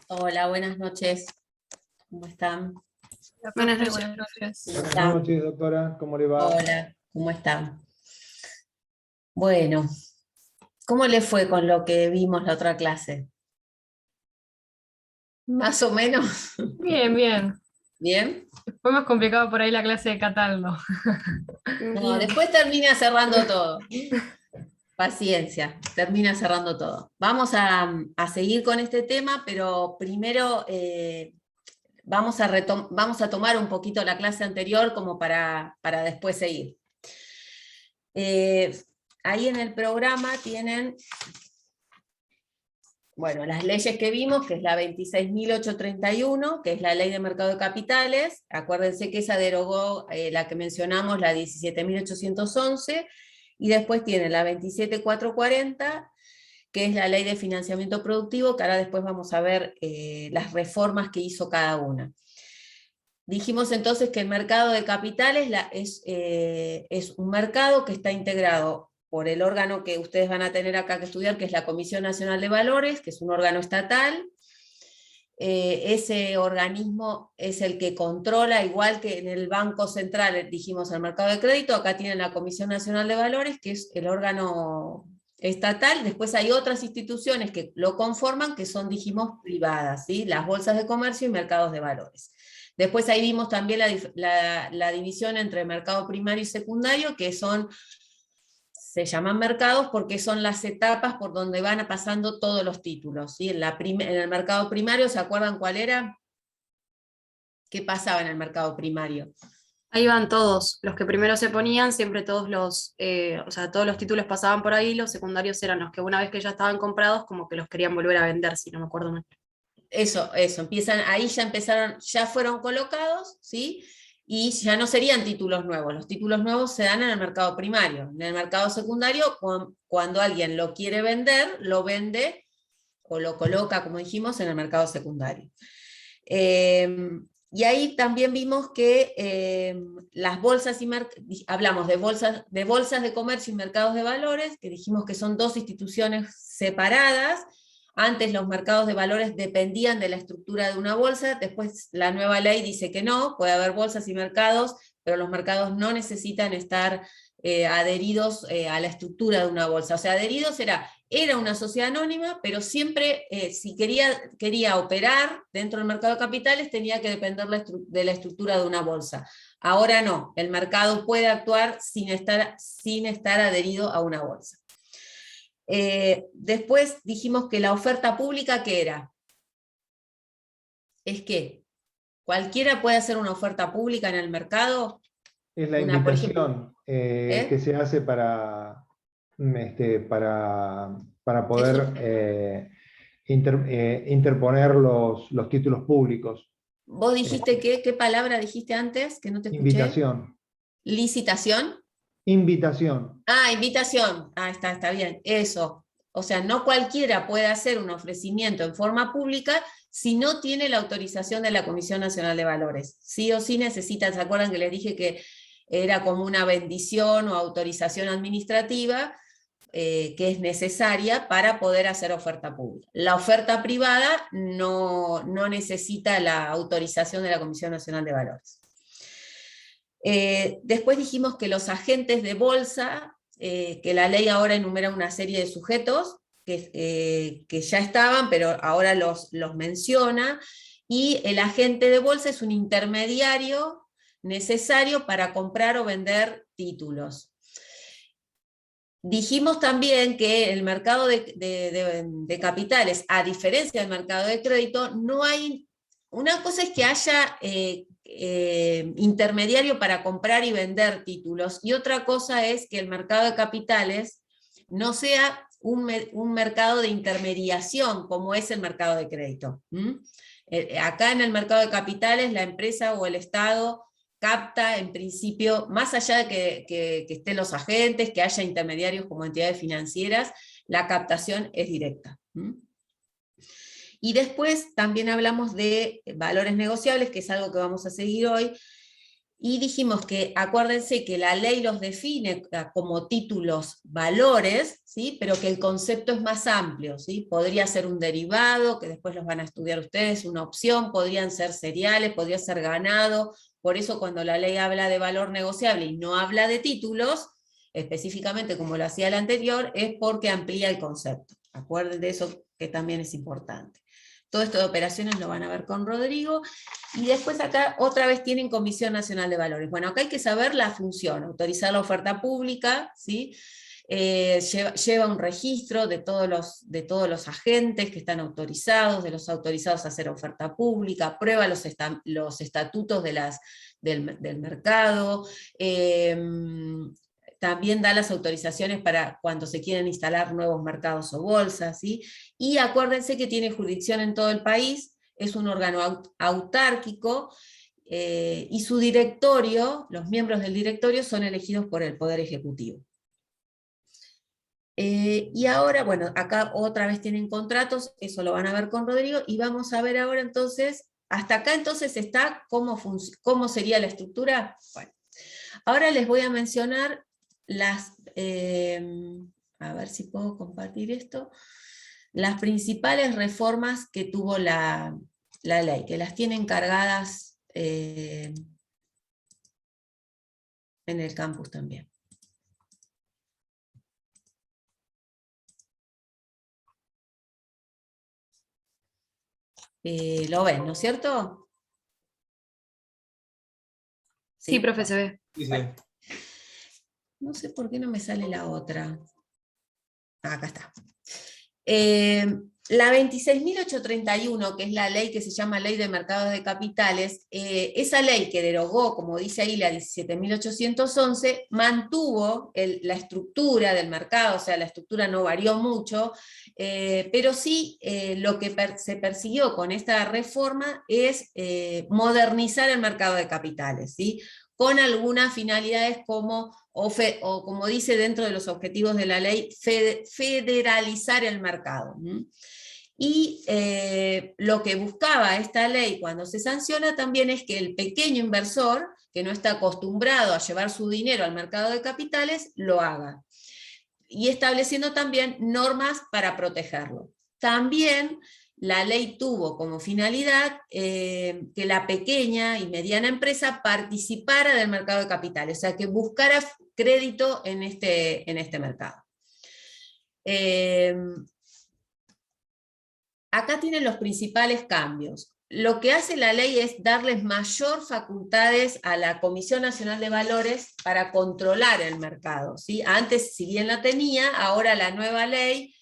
Hola, buenas noches. ¿Cómo están? Buenas Profe, noches. buenas noches. ¿Cómo Buenas están? noches, doctora. ¿Cómo le va? Hola, ¿cómo están? Bueno, ¿cómo le fue con lo que vimos la otra clase? Más o menos. Bien, bien. ¿Bien? Fue más complicado por ahí la clase de Cataldo. No, después termina cerrando todo. Paciencia, termina cerrando todo. Vamos a seguir con este tema, pero primero vamos a tomar un poquito la clase anterior como para después seguir. Ahí en el programa tienen, bueno, las leyes que vimos, que es la 26.831, que es la ley de mercado de capitales. Acuérdense que esa derogó la que mencionamos, la 17.811, y después tiene la 27.440, que es la ley de financiamiento productivo, que ahora después vamos a ver las reformas que hizo cada una. Dijimos entonces que el mercado de capitales es un mercado que está integrado por el órgano que ustedes van a tener acá que estudiar, que es la Comisión Nacional de Valores, que es un órgano estatal. Ese organismo es el que controla, igual que en el Banco Central dijimos el mercado de crédito, acá tienen la Comisión Nacional de Valores, que es el órgano estatal. Después hay otras instituciones que lo conforman, que son, dijimos, privadas, ¿sí? Las bolsas de comercio y mercados de valores. Después ahí vimos también la división entre mercado primario y secundario, que se llaman mercados porque son las etapas por donde van pasando todos los títulos, ¿sí? En el mercado primario, ¿se acuerdan cuál era? ¿Qué pasaba en el mercado primario? Ahí van todos, los que primero se ponían, siempre todos los títulos pasaban por ahí, los secundarios eran los que una vez que ya estaban comprados, como que los querían volver a vender, si no me acuerdo mal. Eso, ahí ya fueron colocados, ¿sí? Y ya no serían títulos nuevos. Los títulos nuevos se dan en el mercado primario. En el mercado secundario, cuando alguien lo quiere vender, lo vende o lo coloca, como dijimos, en el mercado secundario. Y ahí también vimos que las bolsas hablamos de bolsas de comercio y mercados de valores, que dijimos que son dos instituciones separadas. Antes los mercados de valores dependían de la estructura de una bolsa, después la nueva ley dice que no, puede haber bolsas y mercados, pero los mercados no necesitan estar adheridos a la estructura de una bolsa. O sea, adheridos era una sociedad anónima, pero siempre si quería operar dentro del mercado de capitales tenía que depender de la estructura de una bolsa. Ahora no, el mercado puede actuar sin estar adherido a una bolsa. Después dijimos que la oferta pública, ¿qué era? Es que cualquiera puede hacer una oferta pública en el mercado. Es la Por ejemplo, invitación que se hace para poder interponer los títulos públicos. Vos dijiste ¿qué palabra dijiste antes? Que no te escuché. Invitación. ¿Licitación? Invitación. Ah, invitación. Ah, está bien. Eso. O sea, no cualquiera puede hacer un ofrecimiento en forma pública si no tiene la autorización de la Comisión Nacional de Valores. Sí o sí necesitan, ¿se acuerdan que les dije que era como una bendición o autorización administrativa que es necesaria para poder hacer oferta pública? La oferta privada no necesita la autorización de la Comisión Nacional de Valores. Después dijimos que los agentes de bolsa, que la ley ahora enumera una serie de sujetos que ya estaban, pero ahora los menciona, y el agente de bolsa es un intermediario necesario para comprar o vender títulos. Dijimos también que el mercado de capitales, a diferencia del mercado de crédito, no hay. Una cosa es que haya intermediario para comprar y vender títulos, y otra cosa es que el mercado de capitales no sea un mercado de intermediación como es el mercado de crédito. Acá en el mercado de capitales, la empresa o el Estado capta en principio, más allá de que estén los agentes, que haya intermediarios como entidades financieras, la captación es directa. Y después también hablamos de valores negociables, que es algo que vamos a seguir hoy, Y dijimos que, acuérdense que la ley los define como títulos valores, ¿sí? Pero que el concepto es más amplio, ¿sí? Podría ser un derivado, que después los van a estudiar ustedes, una opción, podrían ser cereales, podría ser ganado. Por eso cuando la ley habla de valor negociable y no habla de títulos, específicamente como lo hacía la anterior, es porque amplía el concepto. Acuérdense de eso, que también es importante. Todo esto de operaciones lo van a ver con Rodrigo. Y después acá otra vez tienen Comisión Nacional de Valores. Bueno, acá hay que saber la función, autorizar la oferta pública, ¿sí? Lleva un registro de todos los agentes que están autorizados, de los autorizados a hacer oferta pública, aprueba los estatutos del mercado, también da las autorizaciones para cuando se quieren instalar nuevos mercados o bolsas, ¿sí? Y acuérdense que tiene jurisdicción en todo el país, es un órgano autárquico, y su directorio, los miembros del directorio son elegidos por el Poder Ejecutivo. Y ahora, bueno, acá otra vez tienen contratos, eso lo van a ver con Rodrigo, y vamos a ver ahora entonces, hasta acá entonces está cómo sería la estructura. Bueno, ahora les voy a mencionar a ver si puedo compartir esto, las principales reformas que tuvo la ley, que las tienen cargadas en el campus también. Lo ven, ¿no es cierto? Sí, profe, se ve. Sí, sí. Bueno. No sé por qué no me sale la otra. Acá está. La 26.831, que es la ley que se llama Ley de Mercados de Capitales, esa ley que derogó, como dice ahí, la 17.811, mantuvo la estructura del mercado, o sea, la estructura no varió mucho, pero sí lo que se persiguió con esta reforma es modernizar el mercado de capitales, ¿sí? Con algunas finalidades como como dice dentro de los objetivos de la ley, federalizar el mercado. Y lo que buscaba esta ley cuando se sanciona también es que el pequeño inversor, que no está acostumbrado a llevar su dinero al mercado de capitales, lo haga. Y estableciendo también normas para protegerlo. También la ley tuvo como finalidad que la pequeña y mediana empresa participara del mercado de capitales, o sea, que buscara crédito en este mercado. Acá tienen los principales cambios. Lo que hace la ley es darles mayor facultades a la Comisión Nacional de Valores para controlar el mercado, ¿sí? Antes, si bien la tenía, ahora la nueva ley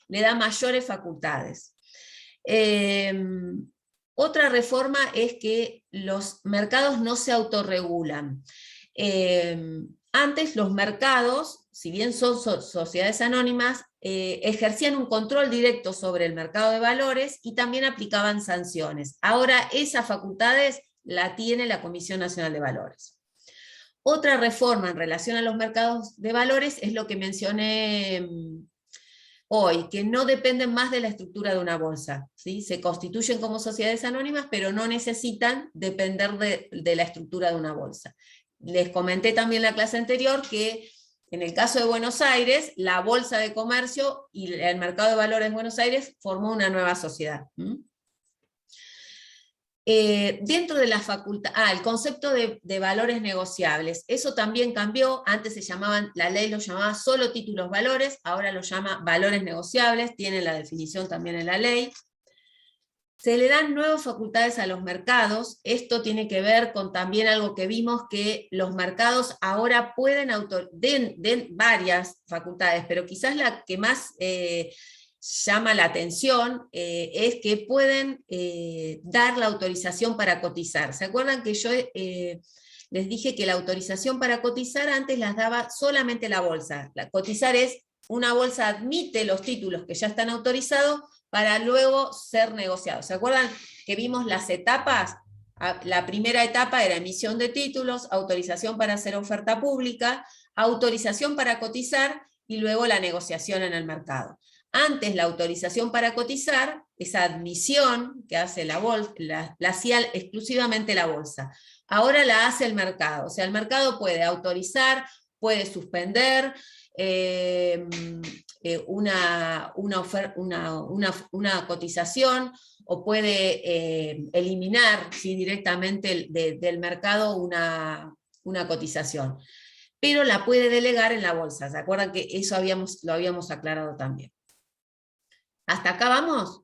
le da mayores facultades. Otra reforma es que los mercados no se autorregulan. Antes los mercados, si bien son sociedades anónimas, ejercían un control directo sobre el mercado de valores y también aplicaban sanciones. Ahora esas facultades la tiene la Comisión Nacional de Valores. Otra reforma en relación a los mercados de valores es lo que mencioné hoy, que no dependen más de la estructura de una bolsa, ¿sí? Se constituyen como sociedades anónimas, pero no necesitan depender de la estructura de una bolsa. Les comenté también en la clase anterior que en el caso de Buenos Aires, la Bolsa de Comercio y el Mercado de Valores de Buenos Aires formó una nueva sociedad. Dentro de la facultad, el concepto de valores negociables, eso también cambió. Antes la ley lo llamaba solo títulos valores, ahora lo llama valores negociables, tiene la definición también en la ley. Se le dan nuevas facultades a los mercados. Esto tiene que ver con también algo que vimos, que los mercados ahora pueden den varias facultades, pero quizás la que más llama la atención es que pueden dar la autorización para cotizar. ¿Se acuerdan que yo les dije que la autorización para cotizar antes las daba solamente la bolsa? Cotizar es, una bolsa admite los títulos que ya están autorizados para luego ser negociados. ¿Se acuerdan que vimos las etapas? La primera etapa era emisión de títulos, autorización para hacer oferta pública, autorización para cotizar y luego la negociación en el mercado. Antes la autorización para cotizar, esa admisión que hace la bolsa, la hacía exclusivamente la bolsa. ahora la hace el mercado. O sea, el mercado puede autorizar, puede suspender una cotización, o puede eliminar directamente del mercado una cotización. Pero la puede delegar en la bolsa. ¿Se acuerdan que eso lo habíamos aclarado también? ¿Hasta acá vamos?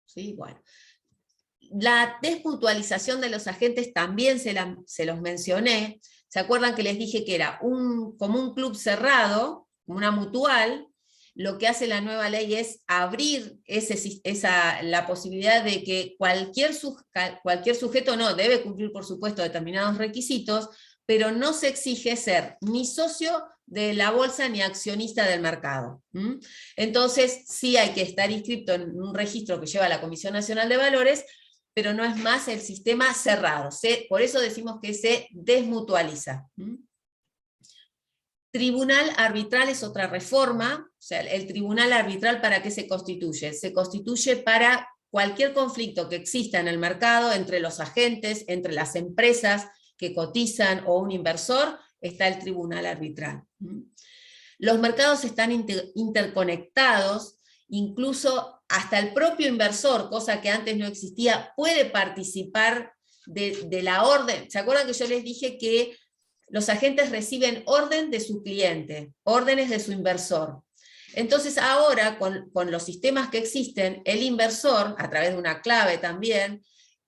Sí, bueno. La desmutualización de los agentes también se los mencioné. ¿Se acuerdan que les dije que era como un club cerrado, como una mutual? Lo que hace la nueva ley es abrir la posibilidad de que cualquier sujeto debe cumplir, por supuesto, determinados requisitos, pero no se exige ser ni socio de la bolsa ni accionista del mercado. Entonces, sí hay que estar inscrito en un registro que lleva la Comisión Nacional de Valores, pero no es más el sistema cerrado. Por eso decimos que se desmutualiza. Tribunal arbitral es otra reforma. O sea, el tribunal arbitral, ¿para qué se constituye? Se constituye para cualquier conflicto que exista en el mercado entre los agentes, entre las empresas que cotizan o un inversor, está el tribunal arbitral. Los mercados están interconectados, incluso hasta el propio inversor, cosa que antes no existía, puede participar de la orden. ¿Se acuerdan que yo les dije que los agentes reciben orden de su cliente, órdenes de su inversor? Entonces ahora, con los sistemas que existen, el inversor, a través de una clave también,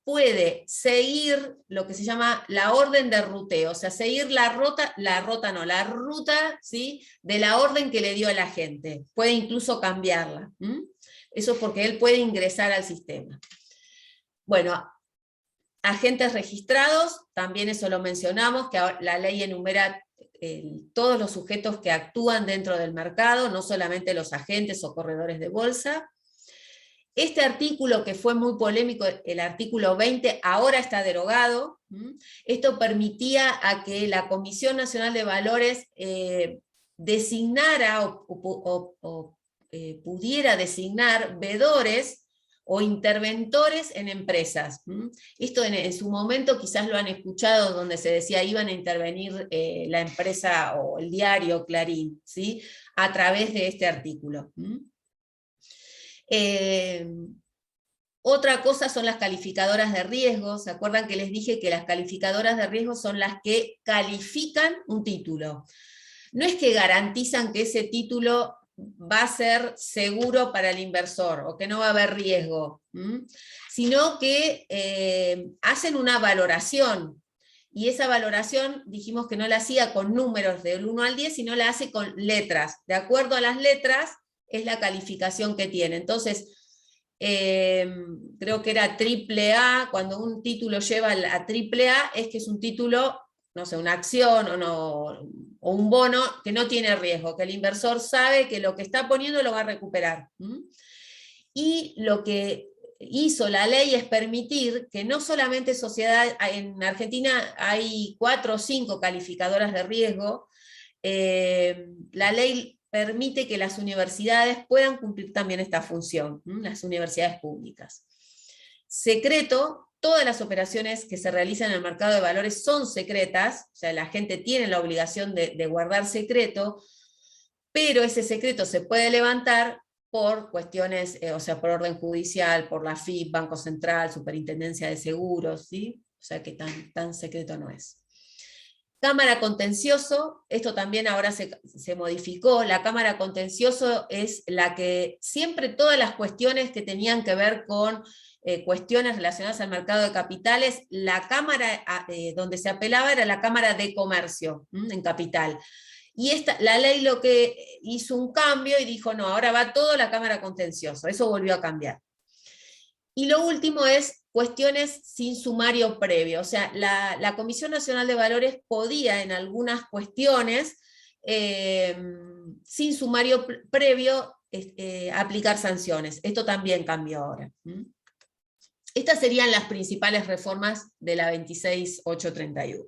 puede seguir lo que se llama la orden de ruteo, o sea, seguir la ruta, ¿sí?, de la orden que le dio el agente. Puede incluso cambiarla. Eso es porque él puede ingresar al sistema. Bueno, agentes registrados, también eso lo mencionamos, que la ley enumera todos los sujetos que actúan dentro del mercado, no solamente los agentes o corredores de bolsa. Este artículo, que fue muy polémico, el artículo 20, ahora está derogado. Esto permitía a que la Comisión Nacional de Valores designara o pudiera designar vedores o interventores en empresas. Esto en su momento quizás lo han escuchado, donde se decía iban a intervenir la empresa o el diario Clarín, ¿sí?, a través de este artículo. Otra cosa son las calificadoras de riesgo. ¿Se acuerdan que les dije que las calificadoras de riesgo son las que califican un título? No es que garantizan que ese título va a ser seguro para el inversor o que no va a haber riesgo, sino que hacen una valoración. Y esa valoración dijimos que no la hacía con números del 1 al 10, sino la hace con letras. De acuerdo a las letras es la calificación que tiene. Entonces, creo que era AAA, cuando un título lleva a AAA es que es un título, no sé, una acción o un bono que no tiene riesgo, que el inversor sabe que lo que está poniendo lo va a recuperar. Y lo que hizo la ley es permitir que no solamente en Argentina hay 4 o 5 calificadoras de riesgo, la ley permite que las universidades puedan cumplir también esta función, las universidades públicas. Secreto, todas las operaciones que se realizan en el mercado de valores son secretas, o sea, la gente tiene la obligación de guardar secreto, pero ese secreto se puede levantar por cuestiones, o sea, por orden judicial, por la FIP, Banco Central, Superintendencia de Seguros, ¿sí? O sea que tan secreto no es. Cámara contencioso, esto también ahora se modificó. La cámara contencioso es la que siempre todas las cuestiones que tenían que ver con cuestiones relacionadas al mercado de capitales, la cámara donde se apelaba era la Cámara de Comercio, en Capital. Y la ley lo que hizo un cambio y dijo, no, ahora va todo a la Cámara contencioso, eso volvió a cambiar. Y lo último es cuestiones sin sumario previo, o sea, la Comisión Nacional de Valores podía en algunas cuestiones, sin sumario previo, aplicar sanciones. Esto también cambió ahora. Estas serían las principales reformas de la 26.831.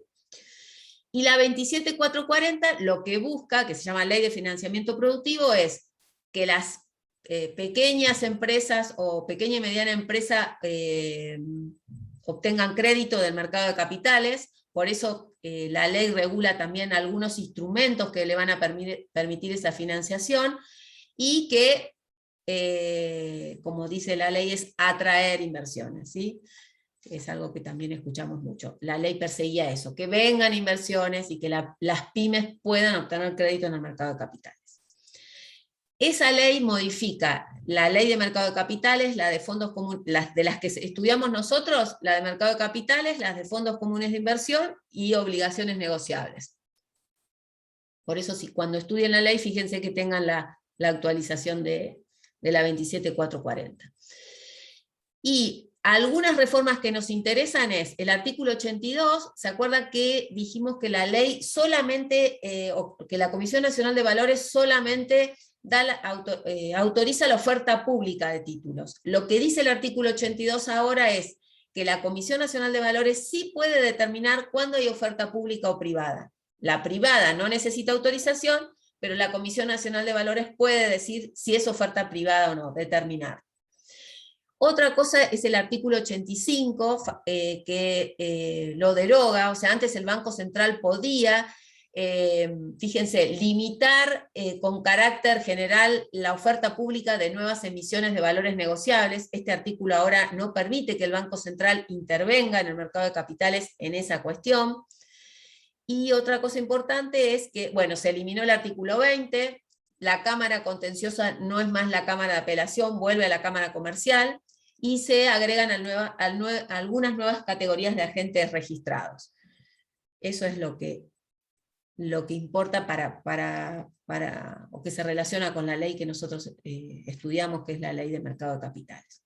Y la 27.440 lo que busca, que se llama Ley de Financiamiento Productivo, es que las pequeñas empresas o pequeña y mediana empresa obtengan crédito del mercado de capitales. Por eso la ley regula también algunos instrumentos que le van a permitir esa financiación, y que, como dice la ley, es atraer inversiones, ¿sí? Es algo que también escuchamos mucho. La ley perseguía eso, que vengan inversiones y que las pymes puedan obtener crédito en el mercado de capitales. Esa ley modifica la ley de mercado de capitales, la de fondos comunes, de las que estudiamos nosotros, la de mercado de capitales, las de fondos comunes de inversión y obligaciones negociables. Por eso, si cuando estudien la ley, fíjense que tengan la actualización de la 27440. Y algunas reformas que nos interesan es el artículo 82, ¿se acuerdan que dijimos que la ley solamente, que la Comisión Nacional de Valores solamente autoriza la oferta pública de títulos? Lo que dice el artículo 82 ahora es que la Comisión Nacional de Valores sí puede determinar cuándo hay oferta pública o privada. La privada no necesita autorización, pero la Comisión Nacional de Valores puede decir si es oferta privada o no, determinar. Otra cosa es el artículo 85, que lo deroga. O sea, antes el Banco Central podía, fíjense, limitar con carácter general la oferta pública de nuevas emisiones de valores negociables. Este artículo ahora no permite que el Banco Central intervenga en el mercado de capitales en esa cuestión. Y otra cosa importante es que, bueno, se eliminó el artículo 20, la Cámara Contenciosa no es más la Cámara de Apelación, vuelve a la Cámara Comercial, y se agregan algunas nuevas categorías de agentes registrados. Eso es lo que importa o que se relaciona con la ley que nosotros estudiamos, que es la ley de mercado de capitales.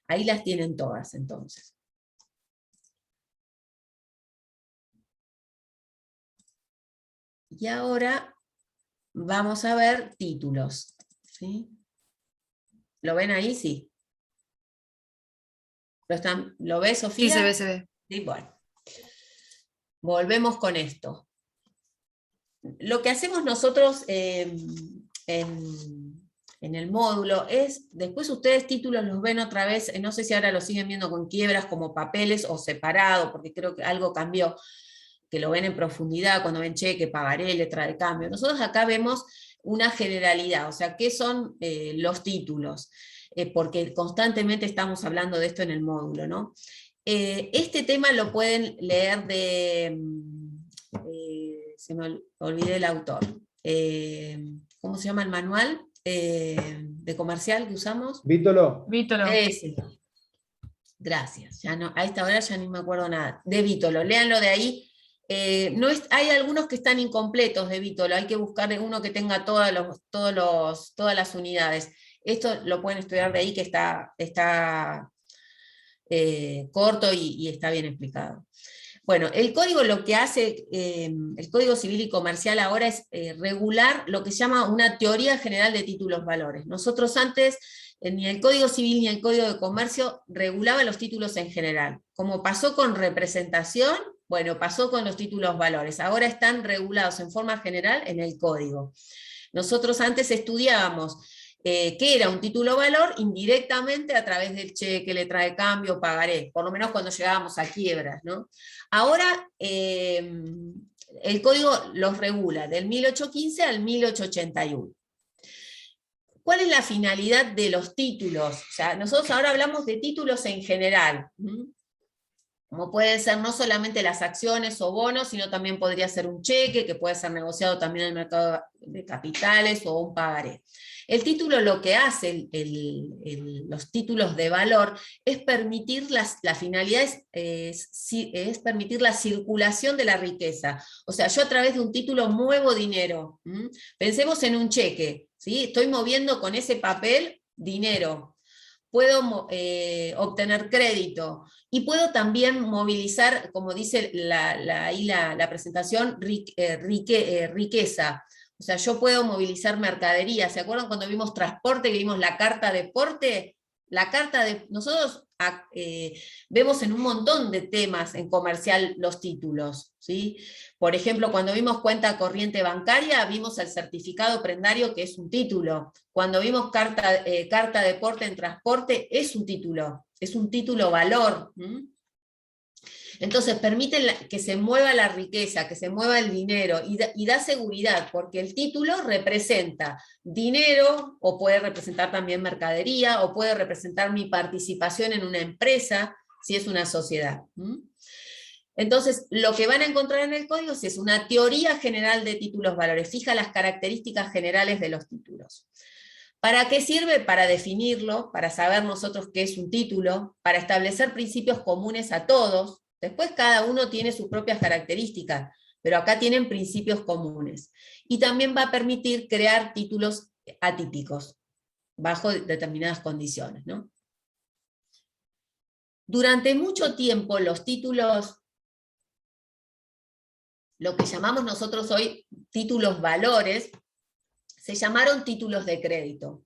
Ahí las tienen todas, entonces. Y ahora vamos a ver títulos, ¿sí? ¿Lo ven ahí? Sí. ¿Lo ves, Sofía? Sí, se ve, se ve. Sí, bueno. Volvemos con esto. Lo que hacemos nosotros en el módulo es, después ustedes títulos los ven otra vez, no sé si ahora los siguen viendo con quiebras como papeles o separado, porque creo que algo cambió, que lo ven en profundidad cuando ven cheque, pagaré, letra de cambio. Nosotros acá vemos una generalidad, o sea, ¿qué son los títulos? Porque constantemente estamos hablando de esto en el módulo, ¿no? Este tema lo pueden leer se me olvidé el autor. ¿Cómo se llama el manual de comercial que usamos? Vítolo. Vítolo. Ese. Gracias. Ya no, a esta hora ya ni me acuerdo nada. De Vítolo, léanlo de ahí. Hay algunos que están incompletos de Vítolo, hay que buscar uno que tenga todas las unidades. Esto lo pueden estudiar de ahí, que está corto y está bien explicado. Bueno, el código lo que hace, el Código Civil y Comercial ahora es regular lo que se llama una teoría general de títulos valores. Nosotros antes, ni el Código Civil ni el Código de Comercio regulaban los títulos en general. Como pasó con representación, bueno, pasó con los títulos valores. Ahora están regulados en forma general en el código. Nosotros antes estudiábamos qué era un título valor indirectamente a través del cheque, letra de cambio, pagaré, por lo menos cuando llegábamos a quiebras, ¿no? Ahora el código los regula del 1815 al 1881. ¿Cuál es la finalidad de los títulos? O sea, nosotros ahora hablamos de títulos en general, como pueden ser no solamente las acciones o bonos, sino también podría ser un cheque, que puede ser negociado también en el mercado de capitales, o un pagaré. El título lo que hace, los títulos de valor, es permitir la finalidad es permitir la circulación de la riqueza. O sea, yo a través de un título muevo dinero. Pensemos en un cheque, ¿sí? Estoy moviendo con ese papel dinero. Puedo obtener crédito y puedo también movilizar, como dice ahí la presentación, riqueza. O sea, yo puedo movilizar mercadería. ¿Se acuerdan cuando vimos transporte, que vimos la carta de porte? Nosotros vemos en un montón de temas en comercial los títulos, ¿sí? Por ejemplo, cuando vimos cuenta corriente bancaria, vimos el certificado prendario, que es un título. Cuando vimos carta de porte en transporte, es un título valor. Entonces permiten que se mueva la riqueza, que se mueva el dinero y da seguridad, porque el título representa dinero, o puede representar también mercadería, o puede representar mi participación en una empresa, si es una sociedad. Entonces, lo que van a encontrar en el código es una teoría general de títulos valores, fija las características generales de los títulos. ¿Para qué sirve? Para definirlo, para saber nosotros qué es un título, para establecer principios comunes a todos. Después cada uno tiene sus propias características, pero acá tienen principios comunes. Y también va a permitir crear títulos atípicos, bajo determinadas condiciones, ¿no? Durante mucho tiempo los títulos, lo que llamamos nosotros hoy títulos valores, se llamaron títulos de crédito.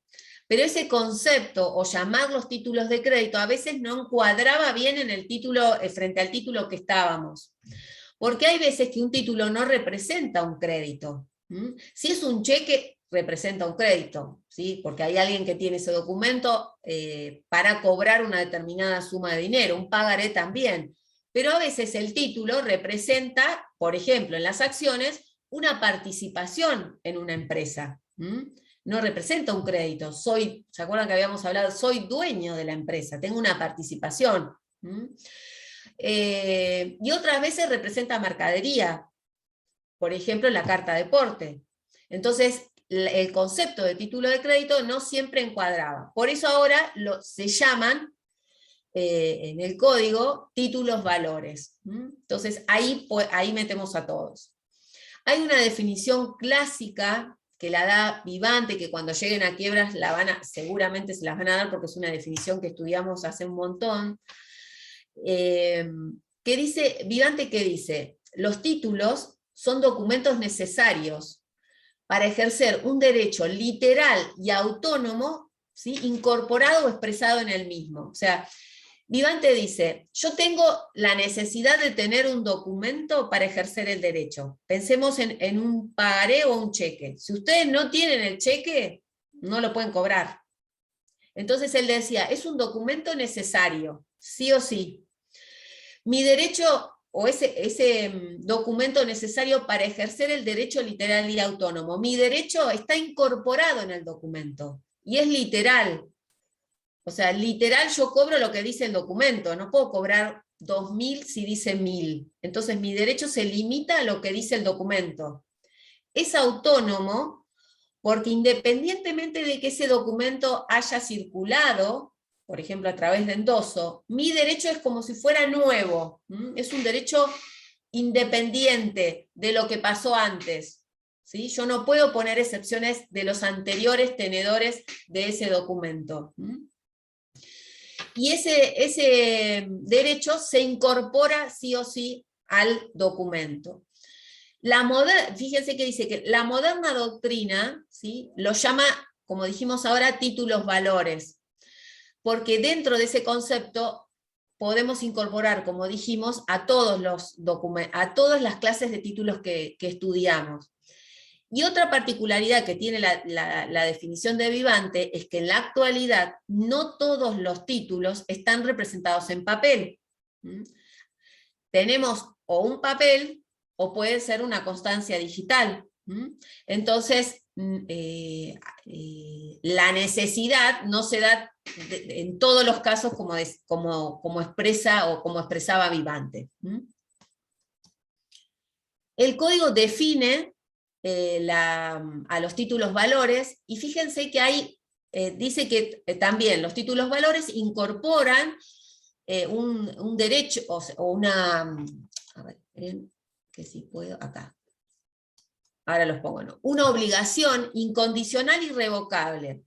Pero ese concepto, o llamarlos títulos de crédito, a veces no encuadraba bien en el título, frente al título que estábamos. Porque hay veces que un título no representa un crédito. Si es un cheque, representa un crédito, ¿sí? Porque hay alguien que tiene ese documento para cobrar una determinada suma de dinero, un pagaré también. Pero a veces el título representa, por ejemplo, en las acciones, una participación en una empresa. No representa un crédito. ¿Se acuerdan que habíamos hablado? Soy dueño de la empresa, tengo una participación. Y otras veces representa mercadería, por ejemplo, en la carta de porte. Entonces, el concepto de título de crédito no siempre encuadraba. Por eso ahora se llaman, en el código, títulos valores. Entonces, ahí metemos a todos. Hay una definición clásica que la da Vivante, que cuando lleguen a quiebras seguramente se las van a dar, porque es una definición que estudiamos hace un montón. Vivante, ¿qué dice? Los títulos son documentos necesarios para ejercer un derecho literal y autónomo, ¿sí? Incorporado o expresado en el mismo. O sea, Vivante dice, yo tengo la necesidad de tener un documento para ejercer el derecho. Pensemos en un pagaré o un cheque. Si ustedes no tienen el cheque, no lo pueden cobrar. Entonces él decía, es un documento necesario, sí o sí. Mi derecho, o ese documento necesario para ejercer el derecho literal y autónomo, mi derecho está incorporado en el documento, y es literal. O sea, literal yo cobro lo que dice el documento, no puedo cobrar 2.000 si dice 1.000. Entonces mi derecho se limita a lo que dice el documento. Es autónomo porque independientemente de que ese documento haya circulado, por ejemplo a través de endoso, mi derecho es como si fuera nuevo. Es un derecho independiente de lo que pasó antes. ¿Sí? Yo no puedo poner excepciones de los anteriores tenedores de ese documento. Y ese derecho se incorpora sí o sí al documento. Fíjense que dice que la moderna doctrina, ¿sí? Lo llama, como dijimos ahora, títulos valores, porque dentro de ese concepto podemos incorporar, como dijimos, a todas las clases de títulos que estudiamos. Y otra particularidad que tiene la definición de Vivante es que en la actualidad no todos los títulos están representados en papel. Tenemos o un papel o puede ser una constancia digital. Entonces, la necesidad no se da en todos los casos como expresa o como expresaba Vivante. El código define a los títulos valores, y fíjense que dice que también los títulos valores incorporan un derecho, o una, a ver, esperen, que si puedo, acá, ahora los pongo, ¿no? Una obligación incondicional y irrevocable.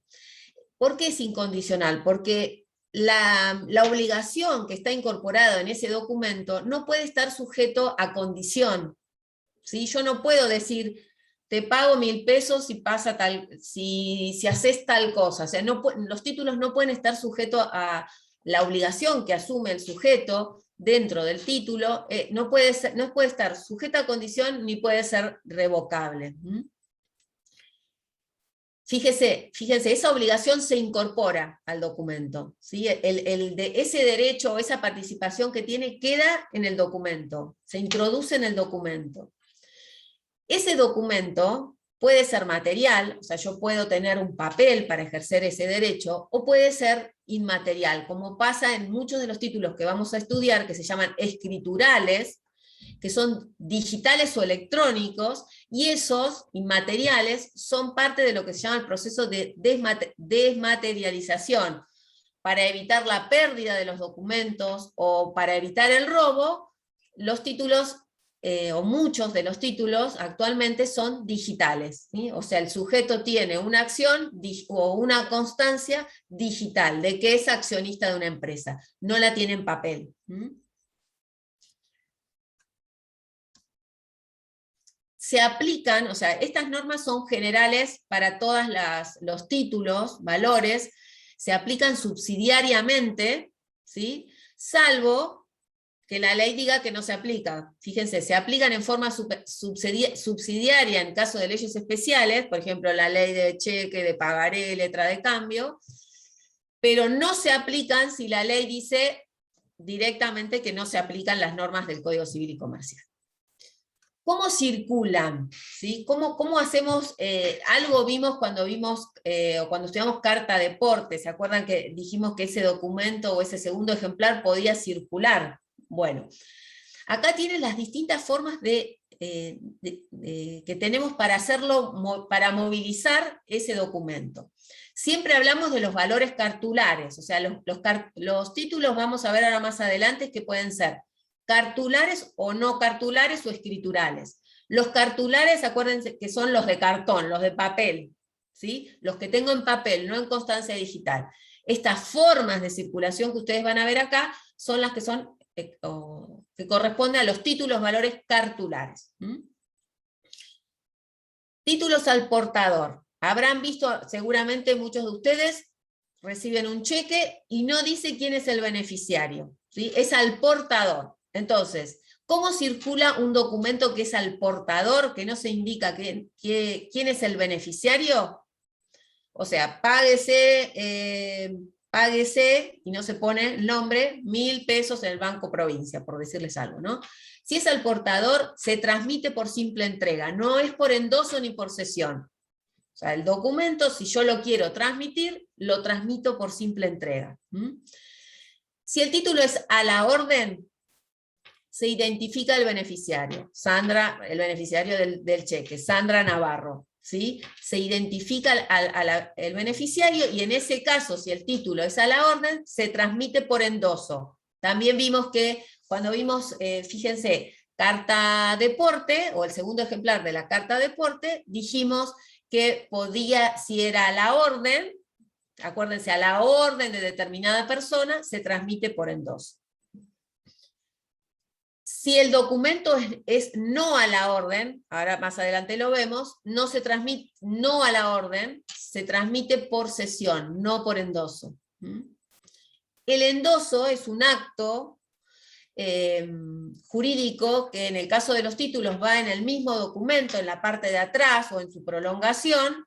¿Por qué es incondicional? Porque la obligación que está incorporada en ese documento no puede estar sujeto a condición. ¿Sí? Yo no puedo decir, te pago 1.000 pesos si haces tal cosa. O sea, los títulos no pueden estar sujetos a la obligación que asume el sujeto dentro del título, no puede estar sujeta a condición ni puede ser revocable. Fíjense, esa obligación se incorpora al documento, ¿sí? Ese derecho o esa participación que tiene queda en el documento, se introduce en el documento. Ese documento puede ser material, o sea, yo puedo tener un papel para ejercer ese derecho, o puede ser inmaterial, como pasa en muchos de los títulos que vamos a estudiar, que se llaman escriturales, que son digitales o electrónicos, y esos inmateriales son parte de lo que se llama el proceso de desmaterialización. Para evitar la pérdida de los documentos o para evitar el robo, los títulos, o muchos de los títulos actualmente son digitales, ¿sí? O sea, el sujeto tiene una acción o una constancia digital de que es accionista de una empresa, no la tiene en papel. Se aplican, o sea, estas normas son generales para todos los títulos, valores, se aplican subsidiariamente, ¿sí? Salvo que la ley diga que no se aplica. Fíjense, se aplican en forma subsidiaria en caso de leyes especiales, por ejemplo, la ley de cheque, de pagaré, letra de cambio, pero no se aplican si la ley dice directamente que no se aplican las normas del Código Civil y Comercial. ¿Cómo circulan? ¿Sí? ¿Cómo hacemos? Algo vimos cuando estudiamos carta de porte, ¿se acuerdan que dijimos que ese documento o ese segundo ejemplar podía circular? Bueno, acá tienen las distintas formas que tenemos para hacerlo, para movilizar ese documento. Siempre hablamos de los valores cartulares, o sea, los títulos vamos a ver ahora más adelante que pueden ser cartulares o no cartulares o escriturales. Los cartulares, acuérdense que son los de cartón, los de papel, ¿sí? Los que tengo en papel, no en constancia digital. Estas formas de circulación que ustedes van a ver acá son las que son que corresponden a los títulos valores cartulares. Títulos al portador. Habrán visto, seguramente muchos de ustedes reciben un cheque y no dice quién es el beneficiario, ¿sí? Es al portador. Entonces, ¿cómo circula un documento que es al portador, que no se indica quién es el beneficiario? O sea, páguese, y no se pone el nombre, 1.000 pesos en el Banco Provincia, por decirles algo, ¿no? Si es al portador, se transmite por simple entrega, no es por endoso ni por cesión. O sea, el documento, si yo lo quiero transmitir, lo transmito por simple entrega. Si el título es a la orden, se identifica el beneficiario, Sandra, el beneficiario del cheque, Sandra Navarro, ¿sí? Se identifica el beneficiario y en ese caso, si el título es a la orden, se transmite por endoso. También vimos que cuando vimos, fíjense, carta de porte, o el segundo ejemplar de la carta de porte, dijimos que podía, si era a la orden, acuérdense, a la orden de determinada persona, se transmite por endoso. Si el documento es no a la orden, ahora más adelante lo vemos, no se transmite, no a la orden, se transmite por cesión, no por endoso. El endoso es un acto jurídico que en el caso de los títulos va en el mismo documento, en la parte de atrás o en su prolongación,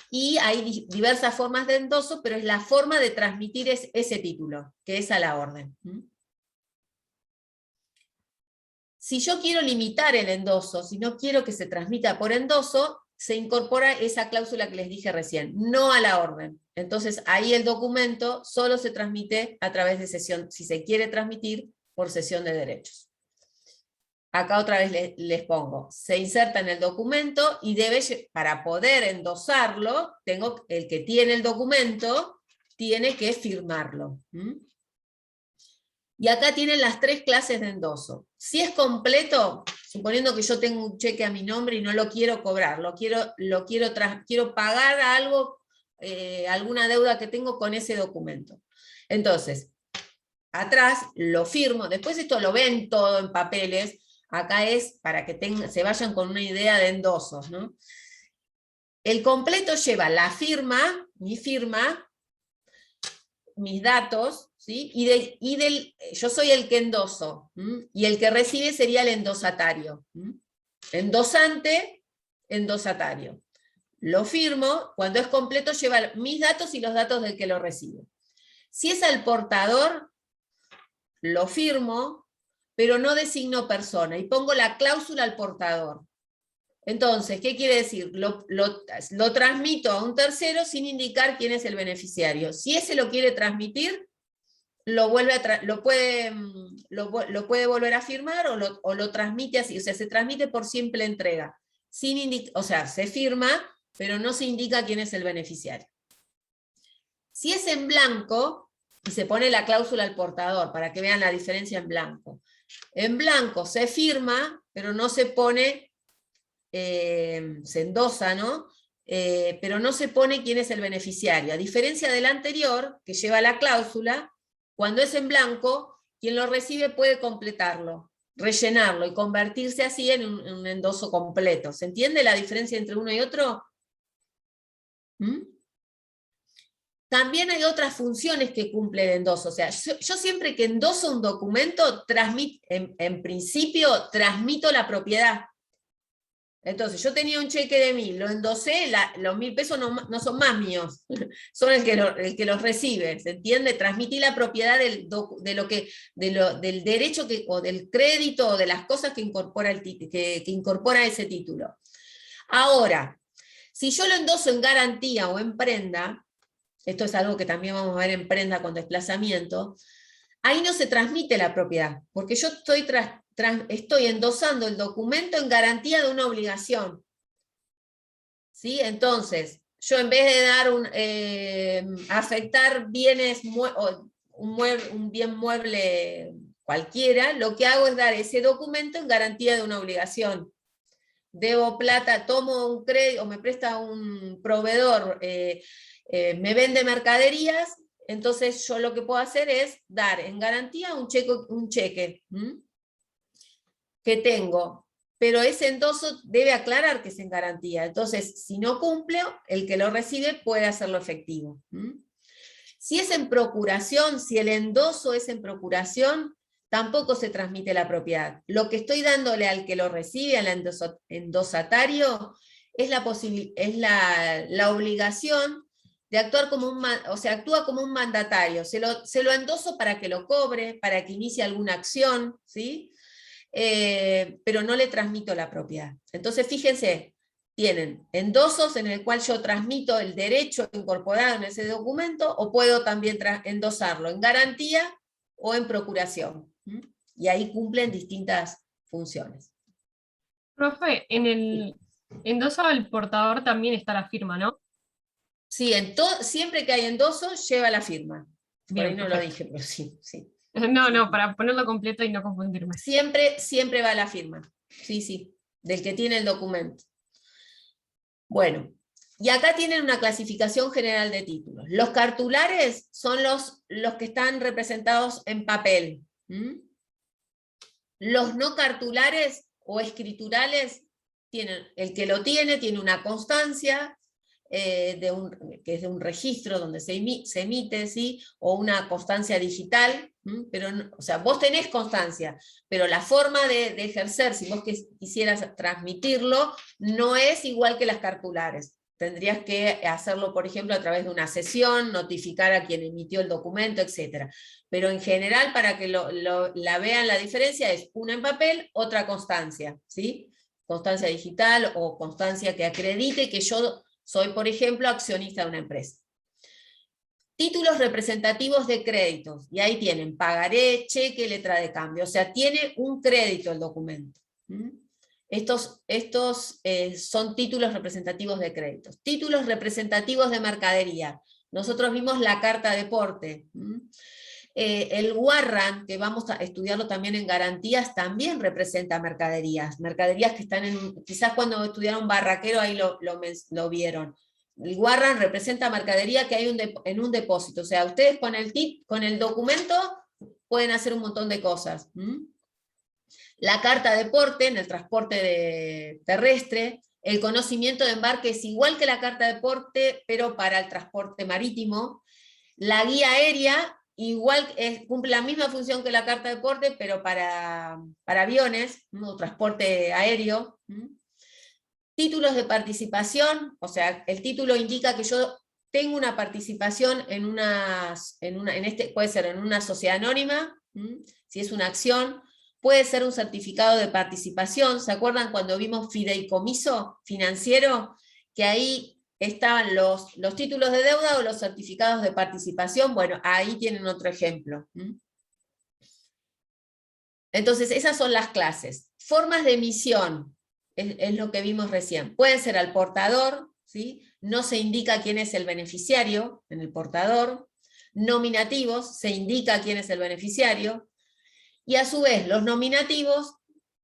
y hay diversas formas de endoso, pero es la forma de transmitir ese título, que es a la orden. Si yo quiero limitar el endoso, si no quiero que se transmita por endoso, se incorpora esa cláusula que les dije recién, no a la orden. Entonces ahí el documento solo se transmite a través de cesión, si se quiere transmitir por cesión de derechos. Acá otra vez les pongo, se inserta en el documento y para poder endosarlo, el que tiene el documento tiene que firmarlo. Y acá tienen las 3 clases de endoso. Si es completo, suponiendo que yo tengo un cheque a mi nombre y no lo quiero cobrar, quiero pagar algo, alguna deuda que tengo con ese documento. Entonces, atrás lo firmo, después esto lo ven todo en papeles, acá es para que se vayan con una idea de endosos, ¿no? El completo lleva la firma, mi firma, mis datos, ¿sí? Yo soy el que endoso, y el que recibe sería el endosatario. Endosante, endosatario. lo firmo, cuando es completo lleva mis datos y los datos del que lo recibe. Si es al portador, lo firmo, pero no designo persona, y pongo la cláusula al portador. Entonces, ¿qué quiere decir? Lo transmito a un tercero sin indicar quién es el beneficiario. Si ese lo quiere transmitir, lo puede volver a firmar o lo transmite así, o sea, se transmite por simple entrega. O sea, se firma, pero no se indica quién es el beneficiario. Si es en blanco, y se pone la cláusula al portador, para que vean la diferencia en blanco. En blanco se firma, pero no se pone, se endosa, ¿no? Pero no se pone quién es el beneficiario. A diferencia del anterior, que lleva la cláusula, cuando es en blanco, quien lo recibe puede completarlo, rellenarlo y convertirse así en un endoso completo. ¿Se entiende la diferencia entre uno y otro? ¿Mm? También hay otras funciones que cumple el endoso. O sea, yo siempre que endoso un documento, en principio transmito la propiedad. Entonces, yo tenía un cheque de 1.000, lo endosé, los 1.000 pesos no son más míos, son el que los recibe, ¿se entiende? Transmití la propiedad del derecho o del crédito o de las cosas que incorpora, que incorpora ese título. Ahora, si yo lo endoso en garantía o en prenda, esto es algo que también vamos a ver en prenda con desplazamiento, ahí no se transmite la propiedad, porque yo estoy endosando el documento en garantía de una obligación. ¿Sí? Entonces, yo en vez de afectar bienes, un bien mueble cualquiera, lo que hago es dar ese documento en garantía de una obligación. Debo plata, tomo un crédito, o me presta un proveedor, me vende mercaderías, entonces yo lo que puedo hacer es dar en garantía un cheque que tengo, pero ese endoso debe aclarar que es en garantía. Entonces, si no cumple, el que lo recibe puede hacerlo efectivo. Si es en procuración, si el endoso es en procuración, tampoco se transmite la propiedad. Lo que estoy dándole al que lo recibe, al endosatario, es la obligación de actuar como actúa como un mandatario. Se lo endoso para que lo cobre, para que inicie alguna acción, ¿sí? Pero no le transmito la propiedad. Entonces, fíjense, tienen endosos en el cual yo transmito el derecho incorporado en ese documento, o puedo también endosarlo en garantía o en procuración. Y ahí cumplen distintas funciones. Profe, en el endoso al portador también está la firma, ¿no? Sí, siempre que hay endoso, lleva la firma. Por ahí Bien, no perfecto. lo dije, pero sí, sí. No, para ponerlo completo y no confundirme. Siempre va la firma. Sí, sí, del que tiene el documento. Bueno, y acá tienen una clasificación general de títulos. Los cartulares son los que están representados en papel. Los no cartulares o escriturales, el que lo tiene una constancia, que es de un registro donde se emite, ¿sí? O una constancia digital, pero o sea, vos tenés constancia, pero la forma de ejercer, si vos quisieras transmitirlo, no es igual que las cartulares. Tendrías que hacerlo, por ejemplo, a través de una sesión, notificar a quien emitió el documento, etc. Pero en general, para que la vean la diferencia, es una en papel, otra constancia, ¿sí? Constancia digital o constancia que acredite que yo soy, por ejemplo, accionista de una empresa. Títulos representativos de créditos, y ahí tienen pagaré, cheque, letra de cambio, o sea, tiene un crédito el documento. Estos son títulos representativos de créditos. Títulos representativos de mercadería. Nosotros vimos la carta de porte. El warrant, que vamos a estudiarlo también en garantías, también representa mercaderías. Mercaderías que están quizás cuando estudiaron barraquero ahí lo vieron. El warrant representa mercadería que hay en un depósito. O sea, ustedes con el documento pueden hacer un montón de cosas. La carta de porte en el transporte terrestre. El conocimiento de embarque es igual que la carta de porte, pero para el transporte marítimo. La guía aérea igual cumple la misma función que la carta de porte, pero para aviones, ¿no? Transporte aéreo. Títulos de participación, o sea, el título indica que yo tengo una participación puede ser en una sociedad anónima, si es una acción, puede ser un certificado de participación. ¿Se acuerdan cuando vimos fideicomiso financiero? Que ahí estaban los títulos de deuda o los certificados de participación. Bueno, ahí tienen otro ejemplo. Entonces, esas son las clases. Formas de emisión, es lo que vimos recién. Pueden ser al portador, ¿sí? No se indica quién es el beneficiario en el portador. Nominativos, se indica quién es el beneficiario. Y a su vez, los nominativos,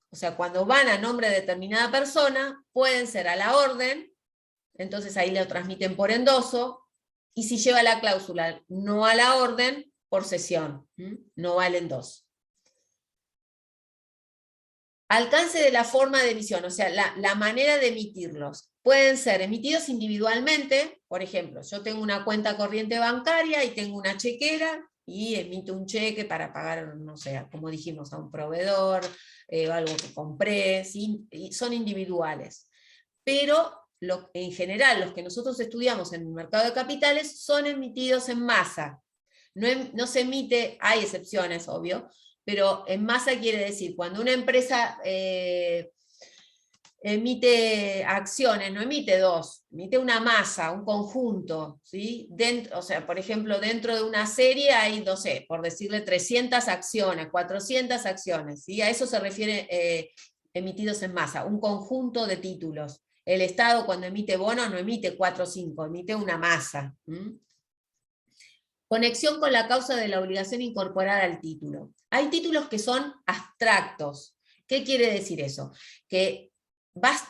o sea, cuando van a nombre de determinada persona, pueden ser a la orden, entonces ahí lo transmiten por endoso, y si lleva la cláusula no a la orden, por cesión, no va el endoso. Alcance de la forma de emisión, o sea, la manera de emitirlos. Pueden ser emitidos individualmente, por ejemplo, yo tengo una cuenta corriente bancaria y tengo una chequera, y emito un cheque para pagar, no sé, como dijimos, a un proveedor, algo que compré, ¿sí? Y son individuales. Pero en general, los que nosotros estudiamos en el mercado de capitales son emitidos en masa. No se emite, hay excepciones, obvio, pero en masa quiere decir, cuando una empresa emite acciones, no emite dos, emite una masa, un conjunto, ¿sí? O sea, por ejemplo, dentro de una serie hay, no sé, por decirle 300 acciones, 400 acciones, ¿sí? A eso se refiere emitidos en masa, un conjunto de títulos. El Estado cuando emite bonos no emite 4 o 5, emite una masa. Conexión con la causa de la obligación incorporada al título. Hay títulos que son abstractos. ¿Qué quiere decir eso? Que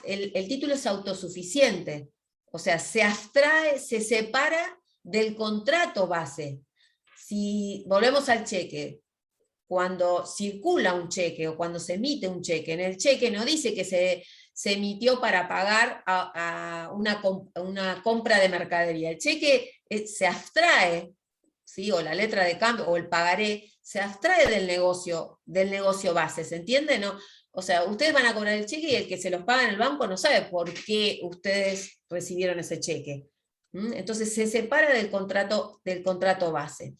el título es autosuficiente, o sea, se abstrae, se separa del contrato base. Si volvemos al cheque, cuando circula un cheque o cuando se emite un cheque, en el cheque no dice que se emitió para pagar a una compra de mercadería. El cheque se abstrae, ¿sí? O la letra de cambio, o el pagaré, se abstrae del negocio base, ¿se entiende? ¿No? O sea, ustedes van a cobrar el cheque y el que se los paga en el banco no sabe por qué ustedes recibieron ese cheque. Entonces se separa del contrato base.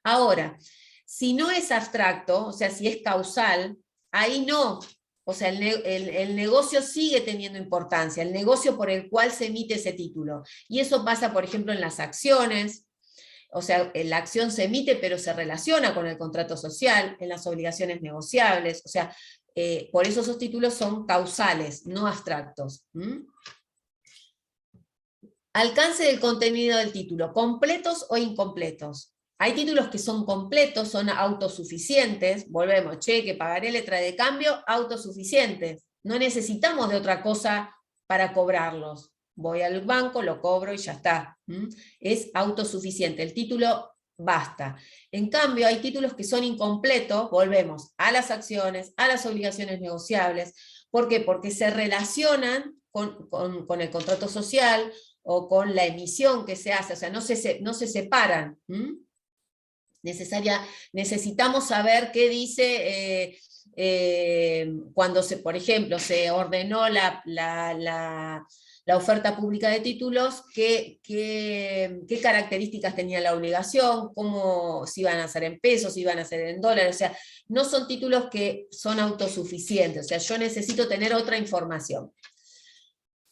Ahora, si no es abstracto, o sea, si es causal, ahí no. O sea, el negocio sigue teniendo importancia, el negocio por el cual se emite ese título. Y eso pasa, por ejemplo, en las acciones. O sea, la acción se emite, pero se relaciona con el contrato social, en las obligaciones negociables. O sea, por eso esos títulos son causales, no abstractos. Alcance del contenido del título, completos o incompletos. Hay títulos que son completos, son autosuficientes, volvemos, cheque, pagaré, letra de cambio, autosuficientes. No necesitamos de otra cosa para cobrarlos. Voy al banco, lo cobro y ya está. Es autosuficiente, el título basta. En cambio, hay títulos que son incompletos, volvemos a las acciones, a las obligaciones negociables. ¿Por qué? Porque se relacionan con el contrato social o con la emisión que se hace, o sea, no se separan. Necesitamos saber qué dice cuando, por ejemplo, se ordenó la oferta pública de títulos, qué características tenía la obligación, si iban a ser en pesos, si iban a ser en dólares, o sea, no son títulos que son autosuficientes, o sea, yo necesito tener otra información.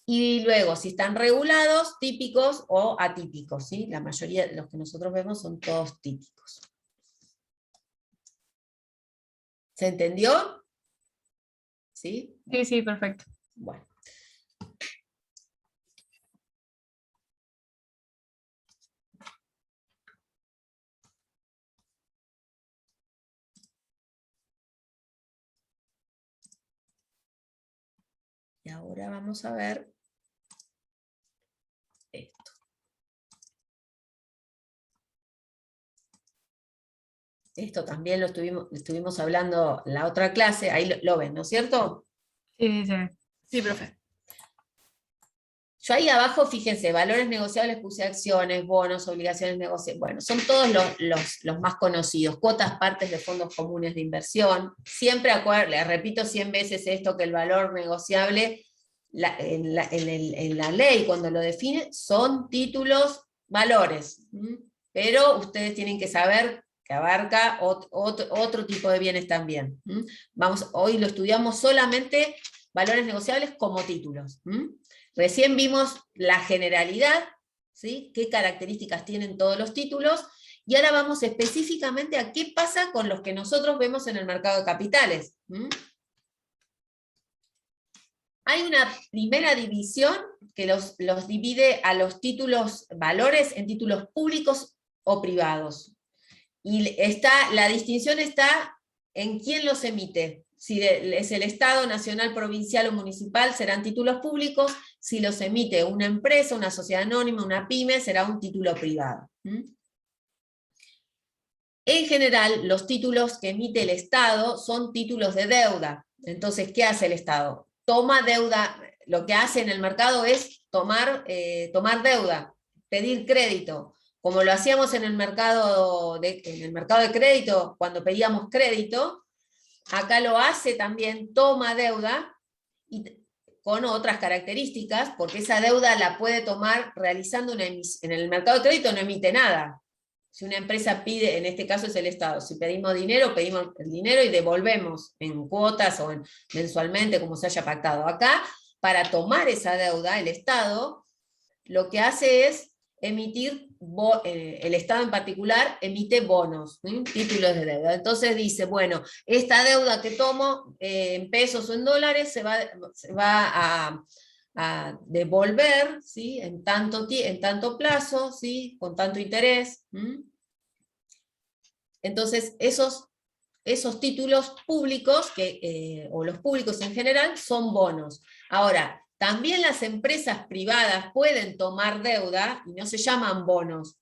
Y luego, si están regulados, típicos o atípicos, ¿sí? La mayoría de los que nosotros vemos son todos típicos. ¿Se entendió? ¿Sí? Sí, perfecto. Bueno. Y ahora vamos a ver esto. Esto también lo estuvimos hablando en la otra clase, ahí lo ven, ¿no es cierto? Sí. Sí, profe. Yo ahí abajo, fíjense, valores negociables puse acciones, bonos, obligaciones negociables, bueno, son todos los más conocidos, cuotas partes de fondos comunes de inversión. Siempre les repito 100 veces esto, que el valor negociable en la ley, cuando lo define, son títulos valores. Pero ustedes tienen que saber que abarca otro tipo de bienes también. Hoy lo estudiamos solamente valores negociables como títulos. Recién vimos la generalidad, ¿sí? Qué características tienen todos los títulos, y ahora vamos específicamente a qué pasa con los que nosotros vemos en el mercado de capitales. Hay una primera división que los divide a los títulos valores en títulos públicos o privados. Y la distinción está en quién los emite. Si es el Estado, nacional, provincial o municipal, serán títulos públicos. Si los emite una empresa, una sociedad anónima, una pyme, será un título privado. En general, los títulos que emite el Estado son títulos de deuda. Entonces, ¿qué hace el Estado? Toma deuda. Lo que hace en el mercado es tomar deuda, pedir crédito. Como lo hacíamos en el mercado de crédito, cuando pedíamos crédito, acá lo hace también, toma deuda, y con otras características, porque esa deuda la puede tomar realizando una emisión. En el mercado de crédito no emite nada. Si una empresa pide, en este caso es el Estado, si pedimos dinero, pedimos el dinero y devolvemos en cuotas o mensualmente, como se haya pactado. Acá, para tomar esa deuda, el Estado lo que hace es emitir, el Estado en particular emite bonos, títulos de deuda. Entonces dice, bueno, esta deuda que tomo en pesos o en dólares se va a devolver, ¿sí? en tanto plazo, ¿sí? con tanto interés. Entonces esos títulos públicos, o los públicos en general, son bonos. Ahora, también las empresas privadas pueden tomar deuda y no se llaman bonos.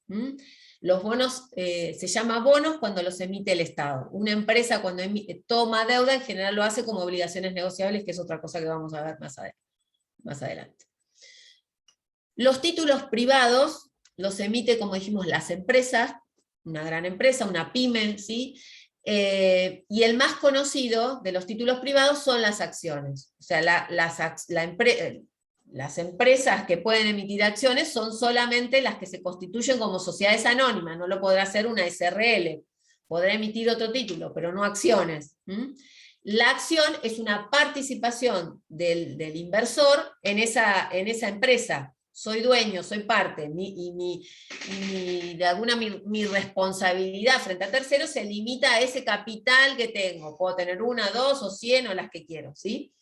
Los bonos se llaman bonos cuando los emite el Estado. Una empresa cuando toma deuda en general lo hace como obligaciones negociables, que es otra cosa que vamos a ver más adelante. Los títulos privados los emite, como dijimos, las empresas, una gran empresa, una pyme, ¿sí? Y el más conocido de los títulos privados son las acciones. O sea, las empresas que pueden emitir acciones son solamente las que se constituyen como sociedades anónimas. No lo podrá hacer una SRL. Podrá emitir otro título, pero no acciones. La acción es una participación del inversor en esa empresa. Soy dueño, soy parte, mi responsabilidad frente a terceros se limita a ese capital que tengo. Puedo tener 1, 2 o 100 o las que quiero, ¿sí?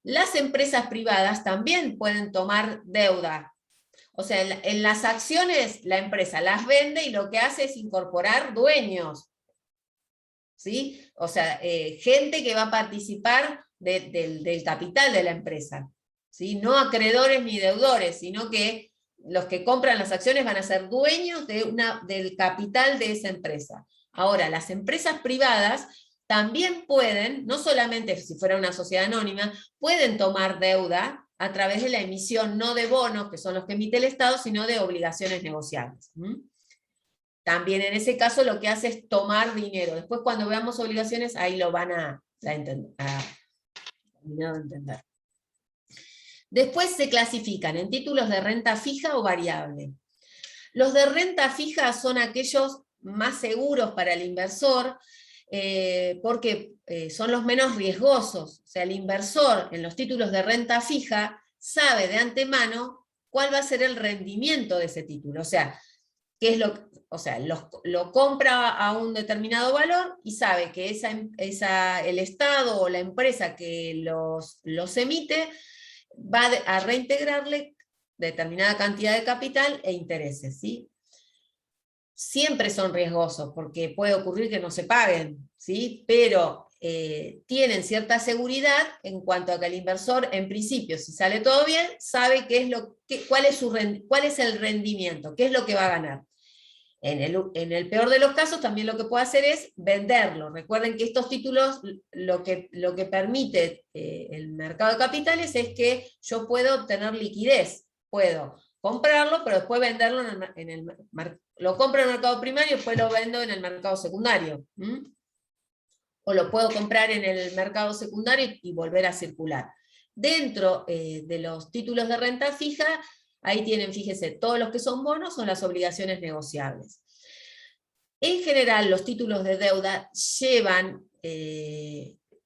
Las empresas privadas también pueden tomar deuda. O sea, en las acciones la empresa las vende y lo que hace es incorporar dueños, ¿sí? O sea, gente que va a participar del capital de la empresa. ¿Sí? No acreedores ni deudores, sino que los que compran las acciones van a ser dueños del capital de esa empresa. Ahora, las empresas privadas también pueden, no solamente si fuera una sociedad anónima, pueden tomar deuda a través de la emisión no de bonos, que son los que emite el Estado, sino de obligaciones negociables. También en ese caso lo que hace es tomar dinero. Después cuando veamos obligaciones, ahí lo van a terminar de entender. Después se clasifican en títulos de renta fija o variable. Los de renta fija son aquellos más seguros para el inversor, porque son los menos riesgosos. O sea, el inversor en los títulos de renta fija sabe de antemano cuál va a ser el rendimiento de ese título. O sea, lo compra a un determinado valor y sabe que el Estado o la empresa que los emite va a reintegrarle determinada cantidad de capital e intereses, ¿sí? Siempre son riesgosos, porque puede ocurrir que no se paguen, ¿sí? Pero tienen cierta seguridad en cuanto a que el inversor, en principio, si sale todo bien, sabe cuál es el rendimiento, qué es lo que va a ganar. En el peor de los casos, también lo que puede hacer es venderlo. Recuerden que estos títulos, lo que permite el mercado de capitales es que yo puedo obtener liquidez. Puedo comprarlo, pero después venderlo lo compro en el mercado primario y después lo vendo en el mercado secundario. O lo puedo comprar en el mercado secundario y volver a circular. Dentro de los títulos de renta fija, ahí tienen, fíjense, todos los que son bonos son las obligaciones negociables. En general, los títulos de deuda llevan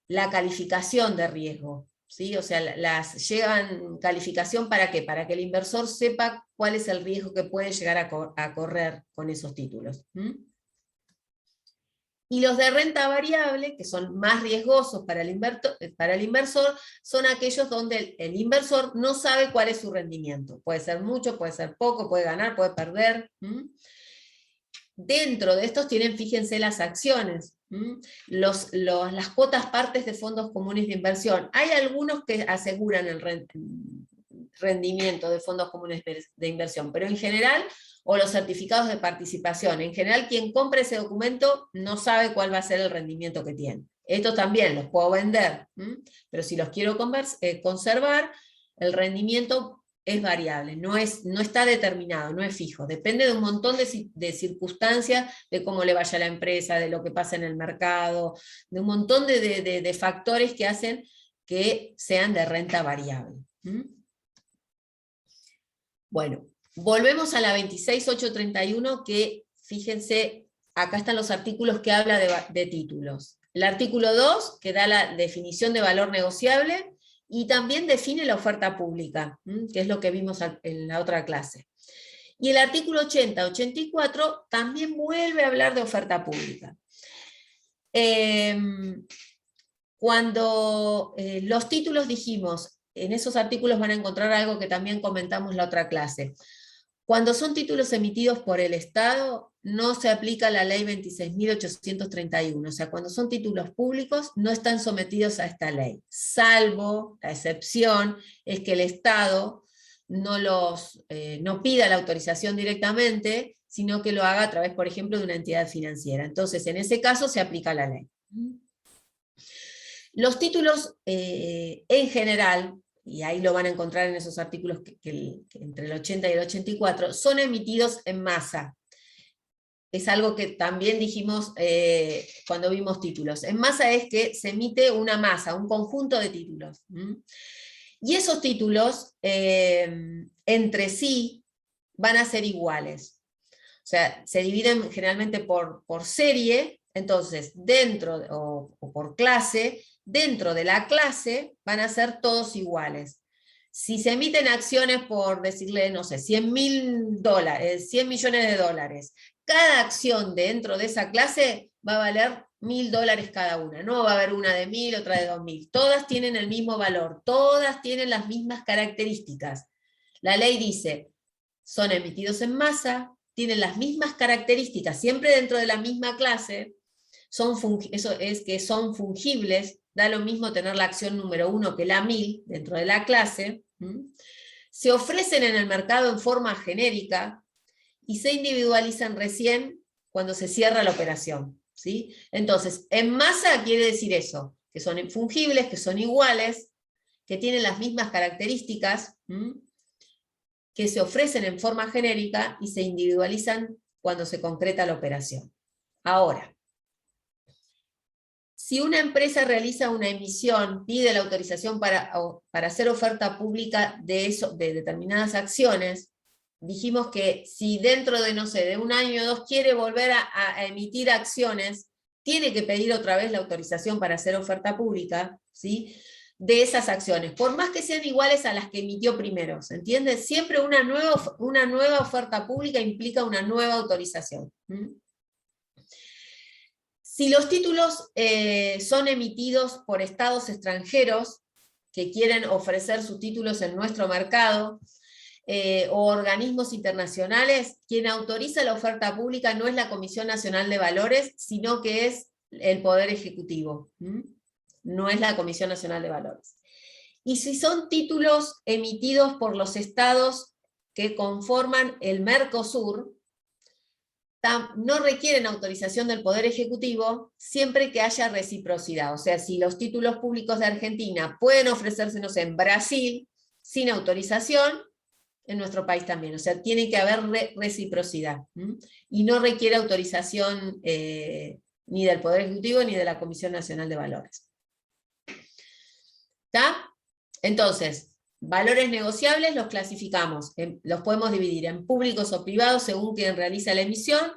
la calificación de riesgo, ¿sí? O sea, llevan calificación ¿para qué? Para que el inversor sepa cuál es el riesgo que puede llegar a correr con esos títulos. Y los de renta variable, que son más riesgosos para el inversor, son aquellos donde el inversor no sabe cuál es su rendimiento. Puede ser mucho, puede ser poco, puede ganar, puede perder. Dentro de estos tienen, fíjense, las acciones, las cuotas partes de fondos comunes de inversión. Hay algunos que aseguran el rendimiento de fondos comunes de inversión, pero en general, o los certificados de participación, en general quien compra ese documento no sabe cuál va a ser el rendimiento que tiene. Estos también los puedo vender, pero si los quiero conservar, el rendimiento es variable, no está determinado, no es fijo, depende de un montón de circunstancias, de cómo le vaya a la empresa, de lo que pasa en el mercado, de un montón de factores que hacen que sean de renta variable. Bueno, volvemos a la 26831, que fíjense, acá están los artículos que habla de títulos. El artículo 2, que da la definición de valor negociable, y también define la oferta pública, que es lo que vimos en la otra clase. Y el artículo 80-84 también vuelve a hablar de oferta pública. Cuando los títulos dijimos, en esos artículos van a encontrar algo que también comentamos en la otra clase. Cuando son títulos emitidos por el Estado, no se aplica la ley 26.831, o sea, cuando son títulos públicos no están sometidos a esta ley, salvo la excepción es que el Estado no pida la autorización directamente, sino que lo haga a través, por ejemplo, de una entidad financiera. Entonces, en ese caso se aplica la ley. Los títulos, en general, y ahí lo van a encontrar en esos artículos que entre el 80 y el 84, son emitidos en masa. Es algo que también dijimos cuando vimos títulos. En masa es que se emite una masa, un conjunto de títulos. Y esos títulos, entre sí, van a ser iguales. O sea, se dividen generalmente por serie, entonces, o por clase. Dentro de la clase van a ser todos iguales. Si se emiten acciones por decirle, no sé, 100 millones de dólares, cada acción dentro de esa clase va a valer $1.000 cada una. No va a haber una de 1.000, otra de 2.000. Todas tienen el mismo valor, todas tienen las mismas características. La ley dice, son emitidos en masa, tienen las mismas características, siempre dentro de la misma clase, eso es que son fungibles. Da lo mismo tener la acción número 1 que la 1000 dentro de la clase, se ofrecen en el mercado en forma genérica y se individualizan recién cuando se cierra la operación, ¿sí? Entonces, en masa quiere decir eso, que son fungibles, que son iguales, que tienen las mismas características, que se ofrecen en forma genérica y se individualizan cuando se concreta la operación. Ahora, si una empresa realiza una emisión, pide la autorización para hacer oferta pública de determinadas acciones, dijimos que si dentro de, no sé, de un año o dos quiere volver a emitir acciones, tiene que pedir otra vez la autorización para hacer oferta pública, ¿sí?, de esas acciones, por más que sean iguales a las que emitió primero, ¿se entiende? Siempre una nueva oferta pública implica una nueva autorización. Si los títulos son emitidos por estados extranjeros que quieren ofrecer sus títulos en nuestro mercado, o organismos internacionales, quien autoriza la oferta pública no es la Comisión Nacional de Valores, sino que es el Poder Ejecutivo. No es la Comisión Nacional de Valores. Y si son títulos emitidos por los estados que conforman el Mercosur, no requieren autorización del Poder Ejecutivo siempre que haya reciprocidad. O sea, si los títulos públicos de Argentina pueden ofrecerse, no sé, en Brasil, sin autorización, en nuestro país también. O sea, tiene que haber reciprocidad. Y no requiere autorización ni del Poder Ejecutivo ni de la Comisión Nacional de Valores. ¿Está? Entonces, valores negociables los clasificamos, los podemos dividir en públicos o privados según quien realiza la emisión,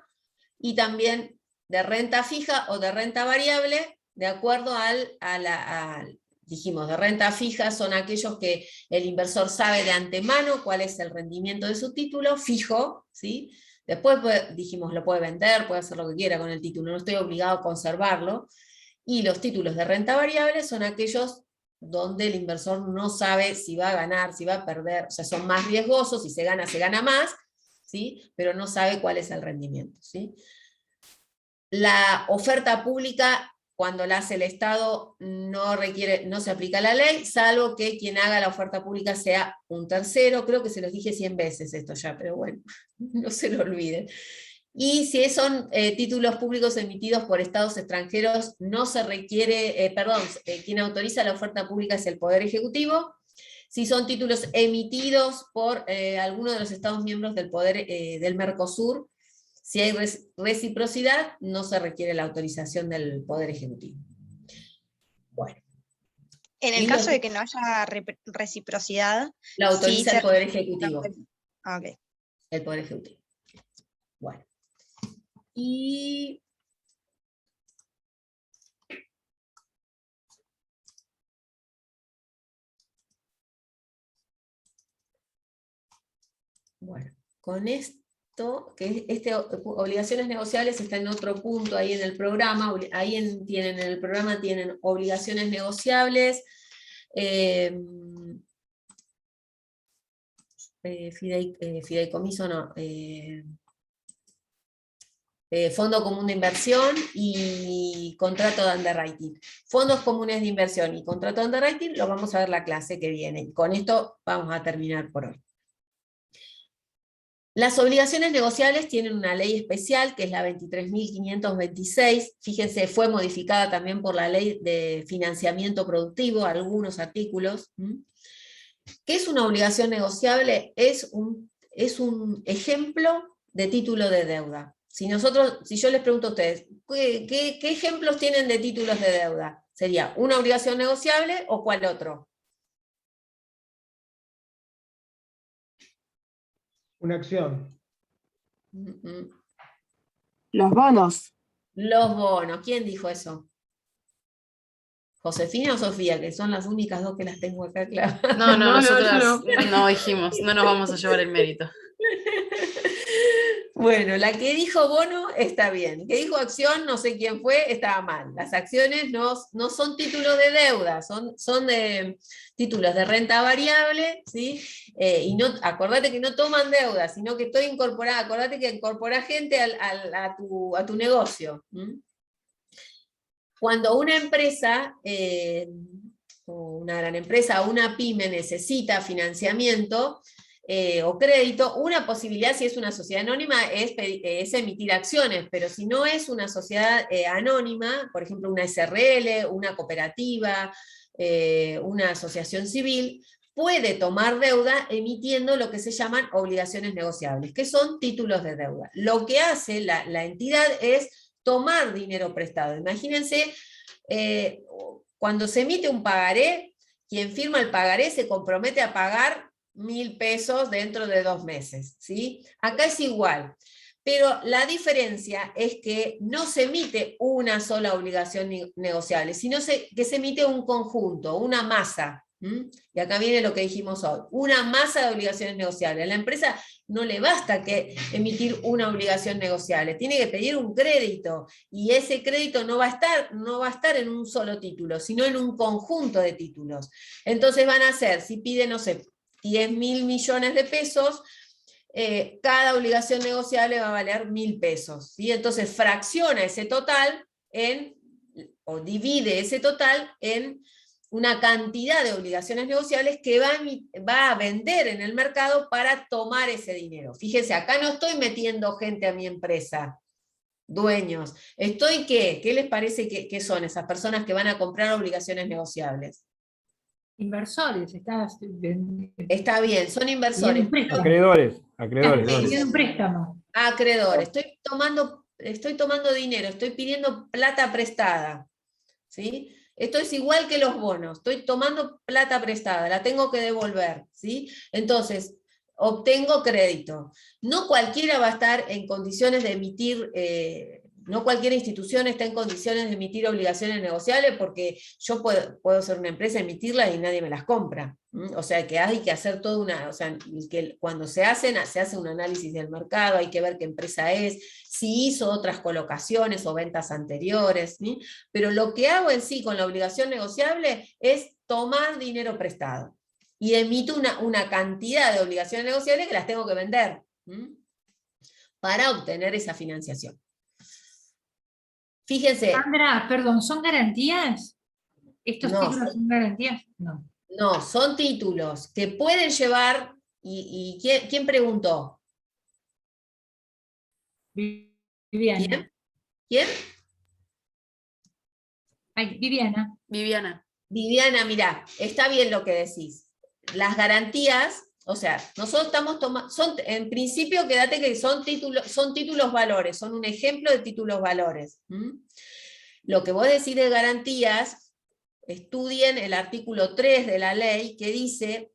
y también de renta fija o de renta variable, de acuerdo dijimos, de renta fija son aquellos que el inversor sabe de antemano cuál es el rendimiento de su título, fijo, ¿sí? Después, dijimos, lo puede vender, puede hacer lo que quiera con el título, no estoy obligado a conservarlo. Y los títulos de renta variable son aquellos donde el inversor no sabe si va a ganar, si va a perder, o sea, son más riesgosos, si se gana más, ¿sí? Pero no sabe cuál es el rendimiento, ¿sí? La oferta pública, cuando la hace el Estado, no se aplica la ley, salvo que quien haga la oferta pública sea un tercero. Creo que se los dije 100 veces esto ya, pero bueno, no se lo olviden. Y si son títulos públicos emitidos por estados extranjeros, no se requiere, quien autoriza la oferta pública es el Poder Ejecutivo. Si son títulos emitidos por alguno de los estados miembros del Poder del Mercosur, si hay reciprocidad, no se requiere la autorización del Poder Ejecutivo. Bueno. En el caso de que no haya reciprocidad, la autoriza sí el Poder Ejecutivo. Okay. El Poder Ejecutivo. Bueno. Y bueno, con esto, que obligaciones negociables está en otro punto ahí en el programa, tienen en el programa tienen obligaciones negociables, fideicomiso no, fondo común de inversión y contrato de underwriting. Fondos comunes de inversión y contrato de underwriting lo vamos a ver la clase que viene. Con esto vamos a terminar por hoy. Las obligaciones negociables tienen una ley especial, que es la 23.526, fíjense, fue modificada también por la ley de financiamiento productivo, algunos artículos. ¿Qué es una obligación negociable? Es un ejemplo de título de deuda. Si yo les pregunto a ustedes, ¿qué ejemplos tienen de títulos de deuda? ¿Sería una obligación negociable o cuál otro? Una acción. Los bonos. Los bonos. ¿Quién dijo eso? ¿Josefina o Sofía? Que son las únicas dos que las tengo acá claras. No, nosotras no. no dijimos, no nos vamos a llevar el mérito. Bueno, la que dijo bono está bien. Que dijo acción, no sé quién fue, estaba mal. Las acciones no son títulos de deuda, son de títulos de renta variable, ¿sí? Y acordate que no toman deuda, sino que estoy incorporada. Acordate que incorpora gente a tu negocio. Cuando una empresa, o una gran empresa, o una pyme necesita financiamiento, o crédito, una posibilidad, si es una sociedad anónima, es emitir acciones, pero si no es una sociedad anónima, por ejemplo una SRL, una cooperativa, una asociación civil, puede tomar deuda emitiendo lo que se llaman obligaciones negociables, que son títulos de deuda. Lo que hace la entidad es tomar dinero prestado. Imagínense, cuando se emite un pagaré, quien firma el pagaré se compromete a pagar 1.000 pesos dentro de 2 meses, ¿sí? Acá es igual, pero la diferencia es que no se emite una sola obligación negociable, sino que se emite un conjunto, una masa. Y acá viene lo que dijimos hoy, una masa de obligaciones negociables. A la empresa no le basta que emitir una obligación negociable, tiene que pedir un crédito, y ese crédito no va a estar en un solo título, sino en un conjunto de títulos. Entonces van a ser, si piden, no sé, 10.000 millones de pesos, cada obligación negociable va a valer 1.000 pesos. ¿Sí? Entonces fracciona ese total o divide ese total en una cantidad de obligaciones negociables que va a vender en el mercado para tomar ese dinero. Fíjense, acá no estoy metiendo gente a mi empresa, dueños. ¿Qué les parece que son esas personas que van a comprar obligaciones negociables? Inversores, Está bien, son inversores. Acreedores. Pidiendo un préstamo. Acreedores. Estoy tomando dinero, estoy pidiendo plata prestada, ¿sí? Esto es igual que los bonos, estoy tomando plata prestada, la tengo que devolver, ¿sí? Entonces, obtengo crédito. No cualquiera va a estar en condiciones de emitir, no cualquier institución está en condiciones de emitir obligaciones negociables, porque yo puedo ser una empresa, emitirla y nadie me las compra. O sea, que hay que hacer toda una, o sea, que cuando se hace un análisis del mercado, hay que ver qué empresa es, si hizo otras colocaciones o ventas anteriores, ¿sí? Pero lo que hago en sí con la obligación negociable es tomar dinero prestado. Y emito una cantidad de obligaciones negociables que las tengo que vender, ¿sí? Para obtener esa financiación. Fíjense. Sandra, perdón, ¿son garantías? ¿Estos No. títulos son garantías? No. No, son títulos que pueden llevar, y ¿quién preguntó? Viviana. ¿Quién? Ay, Viviana. Viviana. Viviana, mirá, está bien lo que decís. Las garantías, o sea, nosotros estamos tomando, en principio quédate que son títulos valores, son un ejemplo de títulos valores. Lo que vos decís de garantías, estudien el artículo 3 de la ley que dice,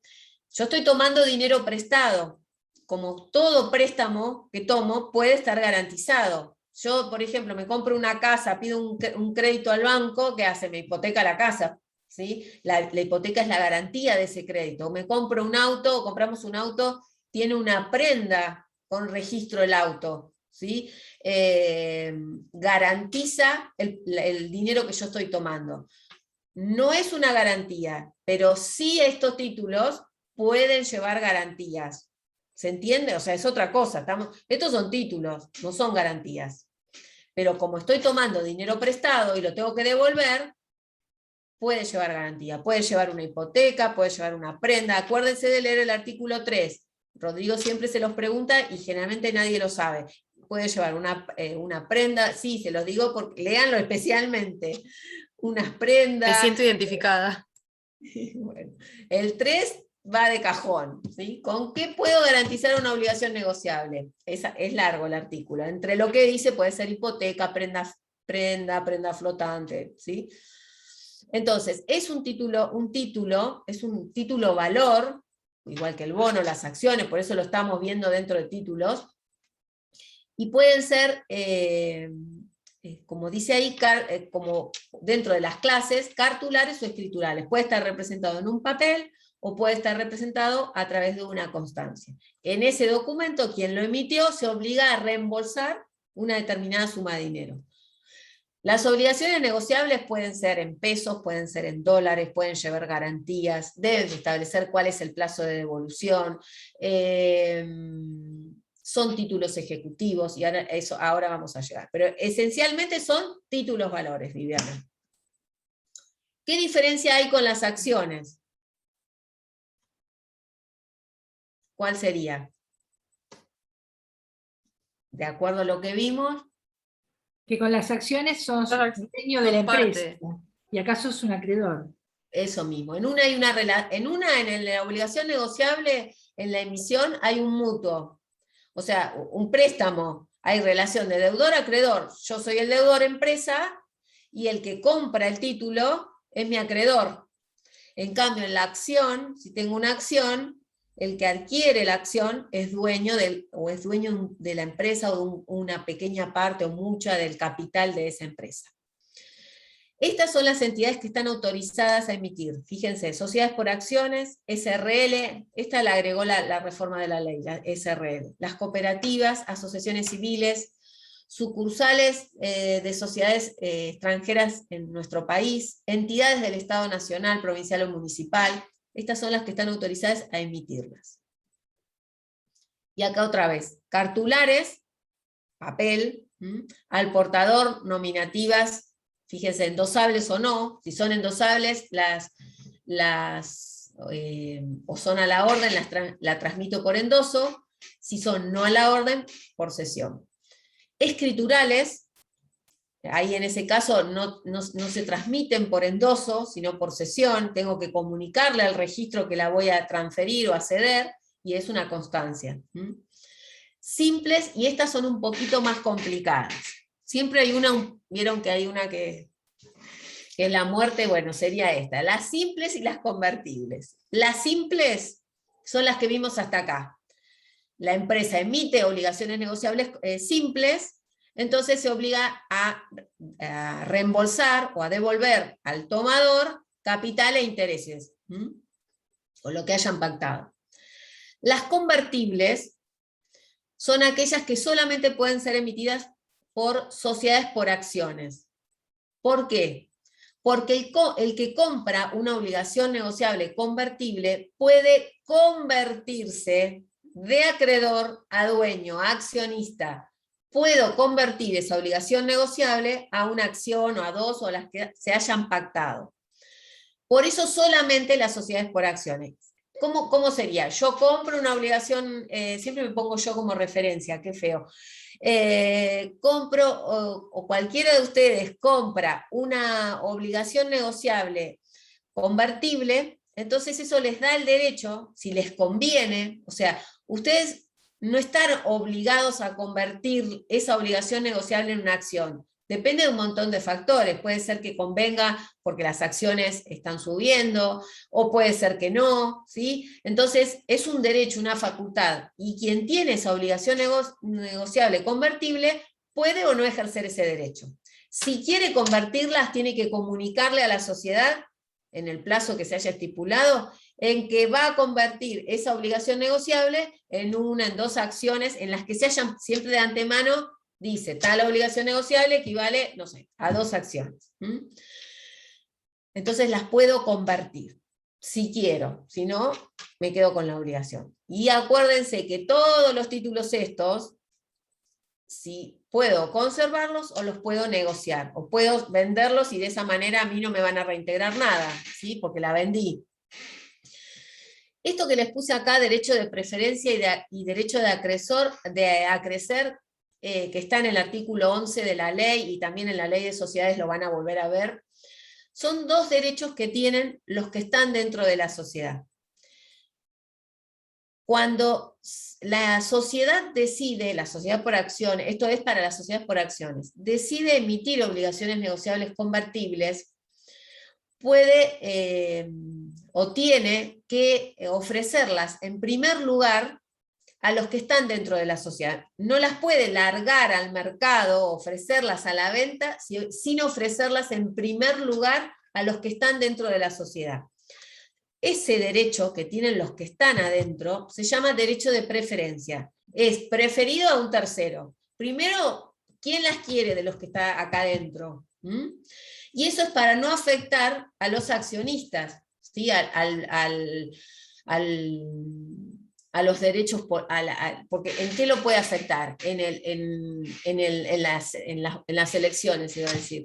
yo estoy tomando dinero prestado, como todo préstamo que tomo puede estar garantizado. Yo, por ejemplo, me compro una casa, pido un crédito al banco, ¿qué hace? Me hipoteca la casa, ¿sí? La hipoteca es la garantía de ese crédito. Me compro un auto, o compramos un auto, tiene una prenda con registro el auto, ¿sí? Garantiza el dinero que yo estoy tomando. No es una garantía, pero sí estos títulos pueden llevar garantías. ¿Se entiende? O sea, es otra cosa. Estos son títulos, no son garantías. Pero como estoy tomando dinero prestado y lo tengo que devolver, puede llevar garantía. Puede llevar una hipoteca, puede llevar una prenda. Acuérdense de leer el artículo 3. Rodrigo siempre se los pregunta y generalmente nadie lo sabe. Puede llevar una prenda, sí, se los digo porque léanlo especialmente. Unas prendas. Me siento identificada. Bueno, el 3 va de cajón, ¿sí? ¿Con qué puedo garantizar una obligación negociable? Es largo el artículo. Entre lo que dice puede ser hipoteca, prenda flotante, ¿sí? Entonces, es un título valor, igual que el bono, las acciones, por eso lo estamos viendo dentro de títulos, y pueden ser, como dice ahí, como dentro de las clases, cartulares o escriturales. Puede estar representado en un papel, o puede estar representado a través de una constancia. En ese documento, quien lo emitió se obliga a reembolsar una determinada suma de dinero. Las obligaciones negociables pueden ser en pesos, pueden ser en dólares, pueden llevar garantías, deben establecer cuál es el plazo de devolución, son títulos ejecutivos, y ahora vamos a llegar. Pero esencialmente son títulos valores, Viviana. ¿Qué diferencia hay con las acciones? ¿Cuál sería? De acuerdo a lo que vimos. Que con las acciones sos el dueño de la empresa. Y acá sos un acreedor. Eso mismo. En la obligación negociable, en la emisión, hay un mutuo. O sea, un préstamo. Hay relación de deudor a acreedor. Yo soy el deudor empresa y el que compra el título es mi acreedor. En cambio, en la acción, si tengo una acción, el que adquiere la acción es dueño de la empresa o de una pequeña parte o mucha del capital de esa empresa. Estas son las entidades que están autorizadas a emitir. Fíjense, sociedades por acciones, SRL, esta la agregó la reforma de la ley, la SRL. Las cooperativas, asociaciones civiles, sucursales de sociedades extranjeras en nuestro país, entidades del Estado nacional, provincial o municipal. Estas son las que están autorizadas a emitirlas. Y acá otra vez, cartulares, papel, al portador, nominativas, fíjense, endosables o no, si son endosables, o son a la orden, la transmito por endoso, si son no a la orden, por cesión. Escriturales, ahí en ese caso no se transmiten por endoso, sino por cesión, tengo que comunicarle al registro que la voy a transferir o a ceder, y es una constancia. Simples, y estas son un poquito más complicadas. Siempre hay una, vieron que hay una que que es la muerte, bueno, sería esta, las simples y las convertibles. Las simples son las que vimos hasta acá. La empresa emite obligaciones negociables simples, entonces se obliga a reembolsar o a devolver al tomador capital e intereses, o lo que hayan pactado. Las convertibles son aquellas que solamente pueden ser emitidas por sociedades por acciones. ¿Por qué? Porque el que compra una obligación negociable convertible puede convertirse de acreedor a dueño, a accionista. Puedo convertir esa obligación negociable a una acción o a dos o las que se hayan pactado. Por eso solamente las sociedades por acciones. ¿Cómo sería? Yo compro una obligación, siempre me pongo yo como referencia, qué feo. Compro, o cualquiera de ustedes compra una obligación negociable convertible, entonces eso les da el derecho, si les conviene, o sea, ustedes no están obligados a convertir esa obligación negociable en una acción. Depende de un montón de factores. Puede ser que convenga porque las acciones están subiendo, o puede ser que no, ¿sí? Entonces, es un derecho, una facultad, y quien tiene esa obligación negociable convertible puede o no ejercer ese derecho. Si quiere convertirlas, tiene que comunicarle a la sociedad, en el plazo que se haya estipulado, en que va a convertir esa obligación negociable en una, en dos acciones, en las que se hayan siempre de antemano. Dice, tal obligación negociable equivale, no sé, a dos acciones. Entonces las puedo convertir, si quiero, si no, me quedo con la obligación. Y acuérdense que todos los títulos estos, si puedo conservarlos o los puedo negociar, o puedo venderlos y de esa manera a mí no me van a reintegrar nada, ¿sí? Porque la vendí. Esto que les puse acá, derecho de preferencia y derecho de acrecer, que está en el artículo 11 de la ley, y también en la ley de sociedades lo van a volver a ver, son dos derechos que tienen los que están dentro de la sociedad. Cuando la sociedad decide, la sociedad por acciones, esto es para las sociedades por acciones, decide emitir obligaciones negociables convertibles, puede o tiene que ofrecerlas en primer lugar a los que están dentro de la sociedad. No las puede largar al mercado, ofrecerlas a la venta, sin ofrecerlas en primer lugar a los que están dentro de la sociedad. Ese derecho que tienen los que están adentro se llama derecho de preferencia. Es preferido a un tercero. Primero, ¿quién las quiere de los que está acá adentro? Y eso es para no afectar a los accionistas, ¿sí? A los derechos, porque ¿en qué lo puede afectar? En las elecciones, iba a decir.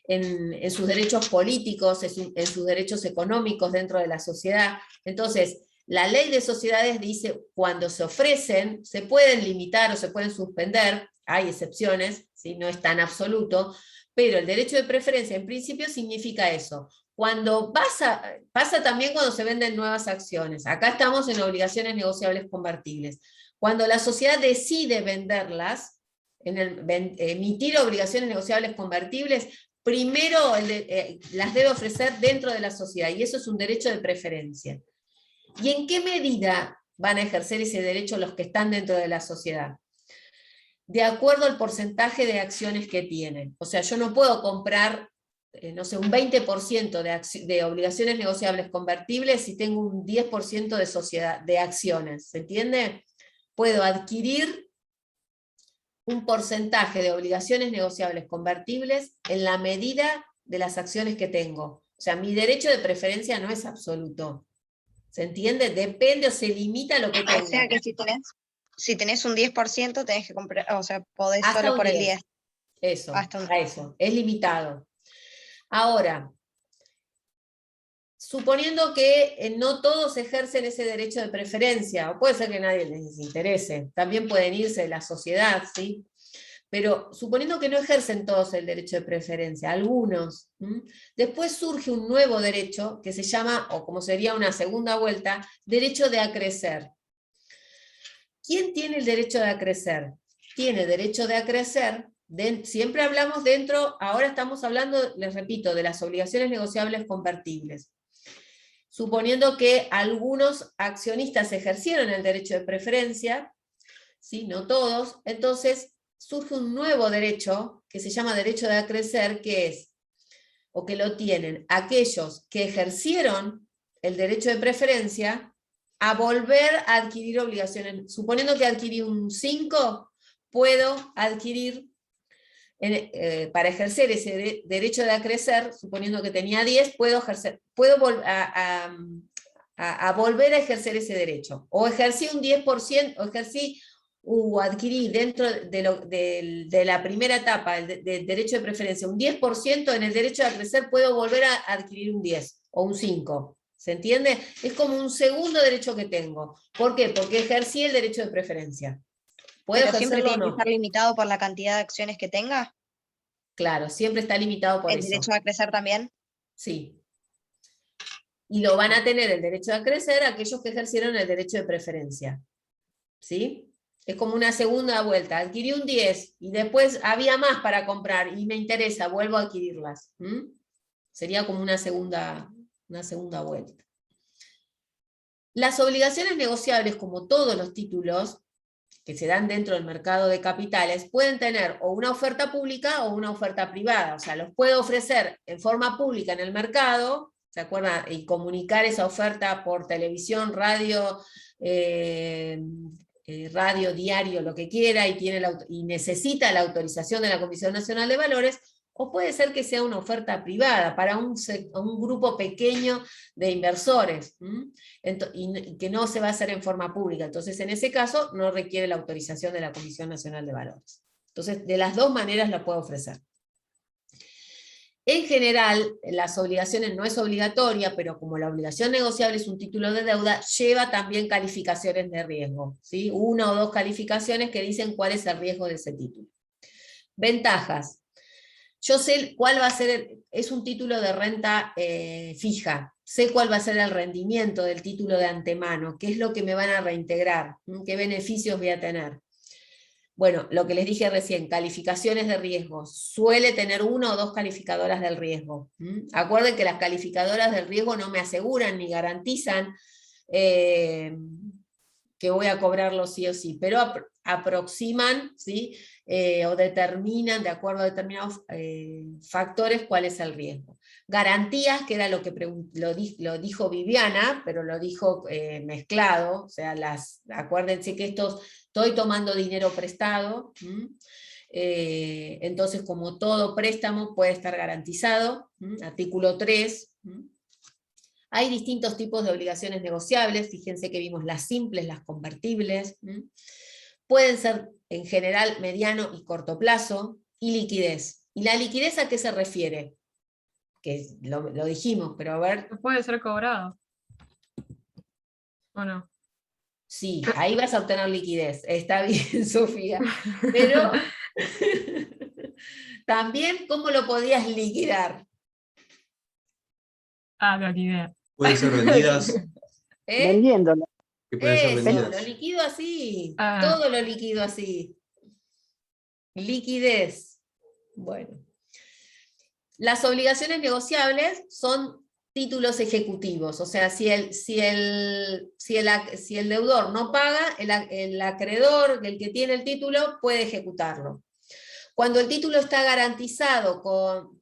En sus derechos políticos, en sus derechos económicos dentro de la sociedad. Entonces, la ley de sociedades dice, cuando se ofrecen, se pueden limitar o se pueden suspender, hay excepciones, ¿sí? No es tan absoluto, pero el derecho de preferencia en principio significa eso. Cuando pasa también cuando se venden nuevas acciones. Acá estamos en obligaciones negociables convertibles. Cuando la sociedad decide venderlas, emitir obligaciones negociables convertibles, primero las debe ofrecer dentro de la sociedad, y eso es un derecho de preferencia. ¿Y en qué medida van a ejercer ese derecho los que están dentro de la sociedad? De acuerdo al porcentaje de acciones que tienen. O sea, yo no puedo comprar, no sé, un 20% de obligaciones negociables convertibles si tengo un 10% de acciones, ¿se entiende? Puedo adquirir un porcentaje de obligaciones negociables convertibles en la medida de las acciones que tengo. O sea, mi derecho de preferencia no es absoluto. ¿Se entiende? Depende o se limita a lo que tengo. O sea que si tenés un 10%, tenés que comprar, o sea, podés Hasta solo un por el 10. 10. Eso, Hasta un a eso. Es limitado. Ahora, suponiendo que no todos ejercen ese derecho de preferencia, o puede ser que nadie les interese, también pueden irse de la sociedad, ¿sí? Pero suponiendo que no ejercen todos el derecho de preferencia, algunos, después surge un nuevo derecho que se llama, o como sería una segunda vuelta, derecho de acrecer. ¿Quién tiene el derecho de acrecer? Tiene derecho de acrecer siempre hablamos dentro, ahora estamos hablando, les repito, de las obligaciones negociables convertibles. Suponiendo que algunos accionistas ejercieron el derecho de preferencia, ¿sí? No todos, entonces surge un nuevo derecho que se llama derecho de acrecer, que es, o que lo tienen, aquellos que ejercieron el derecho de preferencia a volver a adquirir obligaciones. Suponiendo que adquirí un 5, puedo adquirir, para ejercer ese derecho de acrecer, suponiendo que tenía 10, puedo volver a volver a ejercer ese derecho. O ejercí un 10%, o adquirí dentro de la primera etapa del derecho de preferencia un 10%, en el derecho de acrecer puedo volver a adquirir un 10 o un 5. ¿Se entiende? Es como un segundo derecho que tengo. ¿Por qué? Porque ejercí el derecho de preferencia. ¿Puedo Pero siempre ejercerlo o tiene que no? estar limitado por la cantidad de acciones que tenga. Claro, siempre está limitado por ¿El eso. derecho a crecer también? Sí. Y lo van a tener el derecho de acrecer aquellos que ejercieron el derecho de preferencia. ¿Sí? Es como una segunda vuelta. Adquirí un 10 y después había más para comprar y me interesa, vuelvo a adquirirlas. Sería como una segunda vuelta. Las obligaciones negociables, como todos los títulos que se dan dentro del mercado de capitales, pueden tener o una oferta pública o una oferta privada. O sea, los puedo ofrecer en forma pública en el mercado, ¿se acuerdan? Y comunicar esa oferta por televisión, radio, diario, lo que quiera, y necesita la autorización de la Comisión Nacional de Valores, o puede ser que sea una oferta privada para un grupo pequeño de inversores, y que no se va a hacer en forma pública. Entonces, en ese caso, no requiere la autorización de la Comisión Nacional de Valores. Entonces, de las dos maneras la puedo ofrecer. En general, las obligaciones no es obligatoria, pero como la obligación negociable es un título de deuda, lleva también calificaciones de riesgo, ¿sí? 1 o 2 calificaciones que dicen cuál es el riesgo de ese título. Ventajas. Yo sé cuál va a ser, es un título de renta fija, sé cuál va a ser el rendimiento del título de antemano, qué es lo que me van a reintegrar, qué beneficios voy a tener. Bueno, lo que les dije recién, calificaciones de riesgo, suele tener 1 o 2 calificadoras del riesgo. Acuerden que las calificadoras del riesgo no me aseguran ni garantizan que voy a cobrarlo sí o sí, pero aproximan, ¿sí? O determinan, de acuerdo a determinados factores, cuál es el riesgo. Garantías, que era lo que lo dijo Viviana, pero lo dijo mezclado, o sea, acuérdense que estoy tomando dinero prestado, entonces como todo préstamo puede estar garantizado, artículo 3. Hay distintos tipos de obligaciones negociables, fíjense que vimos las simples, las convertibles, pueden ser en general mediano y corto plazo, y liquidez. ¿Y la liquidez a qué se refiere? Que lo dijimos, pero a ver. Puede ser cobrado. ¿O no? Sí, ahí vas a obtener liquidez, está bien, Sofía. Pero también, ¿cómo lo podías liquidar? No ni idea. Pueden ser vendidas. Vendiéndolo. Que pueden ser Eso, vendidas. lo liquido así, Ah. todo lo liquido así. Liquidez. Bueno. Las obligaciones negociables son títulos ejecutivos, o sea, si el deudor no paga, el acreedor, el que tiene el título, puede ejecutarlo. Cuando el título está garantizado con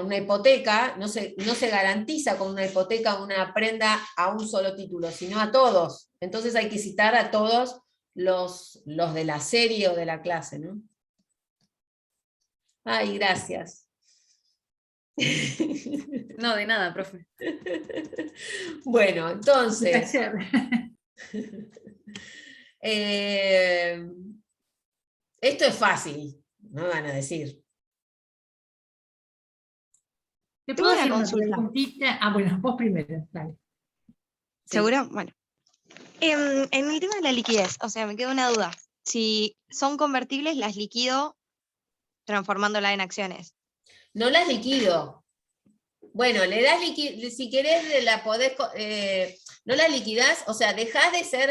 una hipoteca, no se garantiza con una hipoteca una prenda a un solo título, sino a todos. Entonces hay que citar a todos los de la serie o de la clase, ¿no? Ay, gracias. No, de nada, profe. Bueno, entonces, esto es fácil, no van a decir. ¿Te Tengo puedo una hacer una consulta. preguntita? Bueno, vos primero, dale. ¿Seguro? Bueno. En el tema de la liquidez, o sea, me queda una duda. Si son convertibles, las liquido transformándola en acciones. No las liquido. Bueno, le das si querés la podés, no la liquidás, o sea, dejás de ser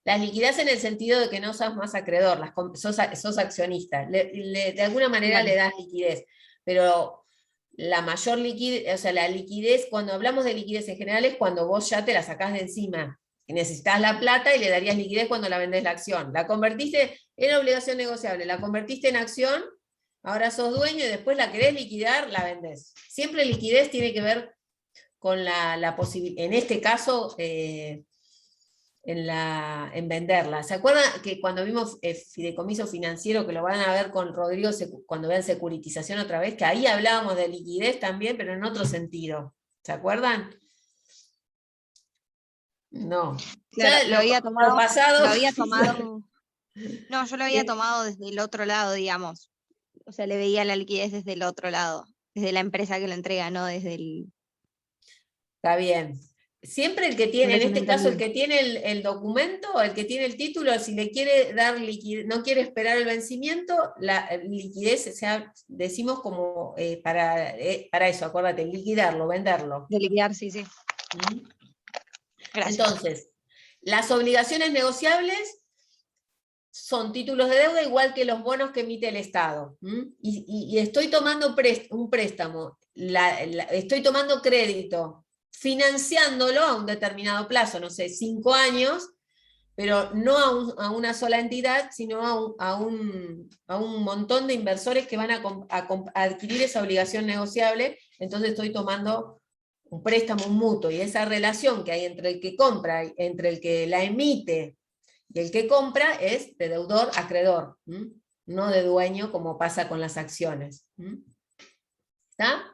Las liquidás en el sentido de que no sos más acreedor, sos accionista. De alguna manera le das liquidez, pero la mayor liquidez, o sea, la liquidez, cuando hablamos de liquidez en general es cuando vos ya te la sacás de encima. Y necesitas la plata y le darías liquidez cuando la vendés la acción. La convertiste en obligación negociable, la convertiste en acción, ahora sos dueño y después la querés liquidar, la vendés. Siempre liquidez tiene que ver con la posibilidad, en este caso, en venderla. ¿Se acuerdan que cuando vimos fideicomiso financiero, que lo van a ver con Rodrigo cuando vean securitización otra vez, que ahí hablábamos de liquidez también, pero en otro sentido? ¿Se acuerdan? No. Claro, Ya lo había tomado, pasado. lo había tomado. No, yo lo había tomado desde el otro lado, digamos. O sea, le veía la liquidez desde el otro lado, desde la empresa que lo entrega, no desde el. Está bien. Siempre el que tiene, en Parece este me caso, el entendió. que tiene el documento, el que tiene el título, si le quiere dar liquidez, no quiere esperar el vencimiento, la liquidez, decimos como para eso, acuérdate, liquidarlo, venderlo. De liquidar, sí, sí. ¿Mm? Gracias. Entonces, las obligaciones negociables son títulos de deuda igual que los bonos que emite el Estado. Y estoy tomando un préstamo, estoy tomando crédito, financiándolo a un determinado plazo, no sé, 5 años, pero no a una sola entidad, sino a un montón de inversores que van a adquirir esa obligación negociable. Entonces estoy tomando un préstamo mutuo, y esa relación que hay entre el que compra, entre el que la emite y el que compra, es de deudor a acreedor, no de dueño, como pasa con las acciones. ¿Está?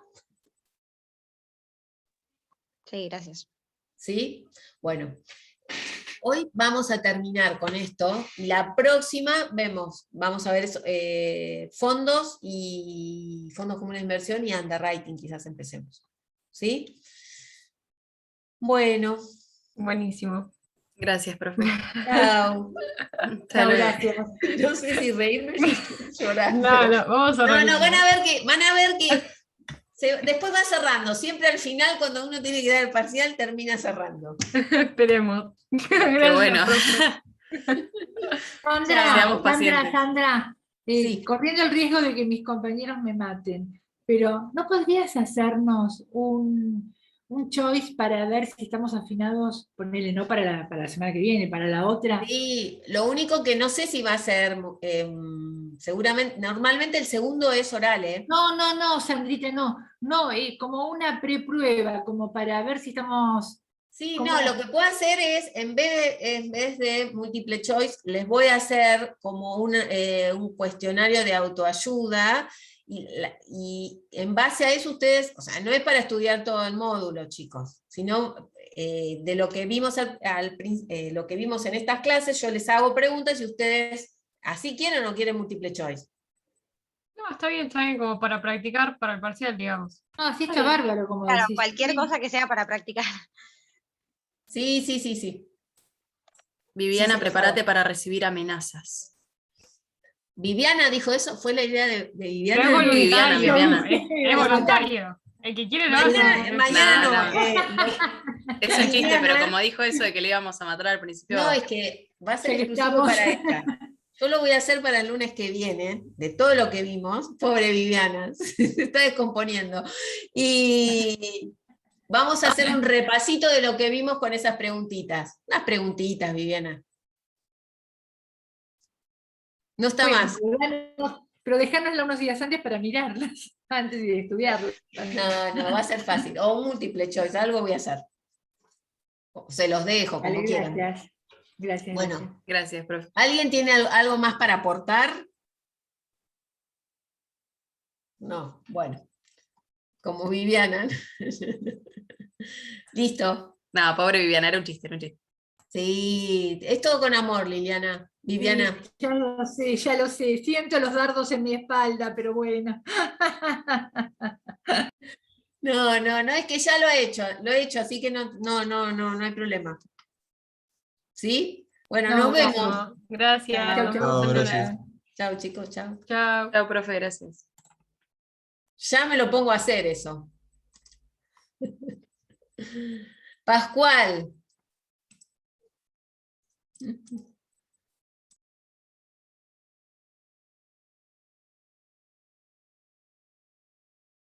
Sí, gracias. ¿Sí? Bueno, hoy vamos a terminar con esto. La próxima vamos a ver fondos y fondos comunes de inversión y underwriting, quizás empecemos. ¿Sí? Bueno. Buenísimo. Gracias, profe. Chao. Hasta Chao, luego. gracias. No sé si reírme o llorar. No, vamos a reírnos. No, van a ver que después va cerrando. Siempre al final, cuando uno tiene que dar el parcial, termina cerrando. Esperemos. Qué bueno. Seamos pacientes. Sandra, Sí. corriendo el riesgo de que mis compañeros me maten, pero ¿no podrías hacernos un choice para ver si estamos afinados, ponele, no para la semana que viene, para la otra? Sí, lo único que no sé si va a ser, seguramente, normalmente el segundo es oral, ¿eh? No, Sandrita, no, como una preprueba, como para ver si estamos. Sí, ¿Cómo? no, lo que puedo hacer es, en vez de múltiple choice, les voy a hacer como un cuestionario de autoayuda, y en base a eso ustedes, o sea, no es para estudiar todo el módulo, chicos, sino de lo que vimos lo que vimos en estas clases, yo les hago preguntas y ustedes, ¿así quieren o no quieren múltiple choice? No, está bien como para practicar para el parcial, digamos. No, así está bárbaro, como Claro, decís. cualquier Sí. cosa que sea para practicar. Sí. Viviana, Sí, por prepárate favor. para recibir amenazas. Viviana dijo eso, fue la idea de Viviana. Pero es voluntario. Viviana. Es voluntario. El que quiere lo hace. Mañana Es un chiste, pero Viviana. como dijo eso de que le íbamos a matar al principio. No, es que va a ser Ya que exclusivo estamos. para esta. Yo lo voy a hacer para el lunes que viene, de todo lo que vimos. Pobre Viviana, se está descomponiendo. Y vamos a hacer un repasito de lo que vimos con esas preguntitas. Unas preguntitas, Viviana. No está Bueno, más. pero dejárnosla unos días antes para mirarlas, antes de estudiarlas. No, va a ser fácil. O un múltiple choice, algo voy a hacer. O se los dejo, como Vale, quieran. gracias. Gracias. Bueno. Gracias, profe. ¿Alguien tiene algo más para aportar? No, bueno. Como Viviana. Listo. No, pobre Viviana, era un chiste, Sí, es todo con amor, Liliana. Viviana. Sí, ya lo sé. Siento los dardos en mi espalda, pero bueno. No, es que ya lo he hecho, así que no hay problema. ¿Sí? Bueno, No, nos vemos. No, gracias. Chau, Nos chau. vemos el lunes. Gracias. Chao, chicos, chao. Chao. Chao, profe, gracias. Ya me lo pongo a hacer eso. Pascual. Chao.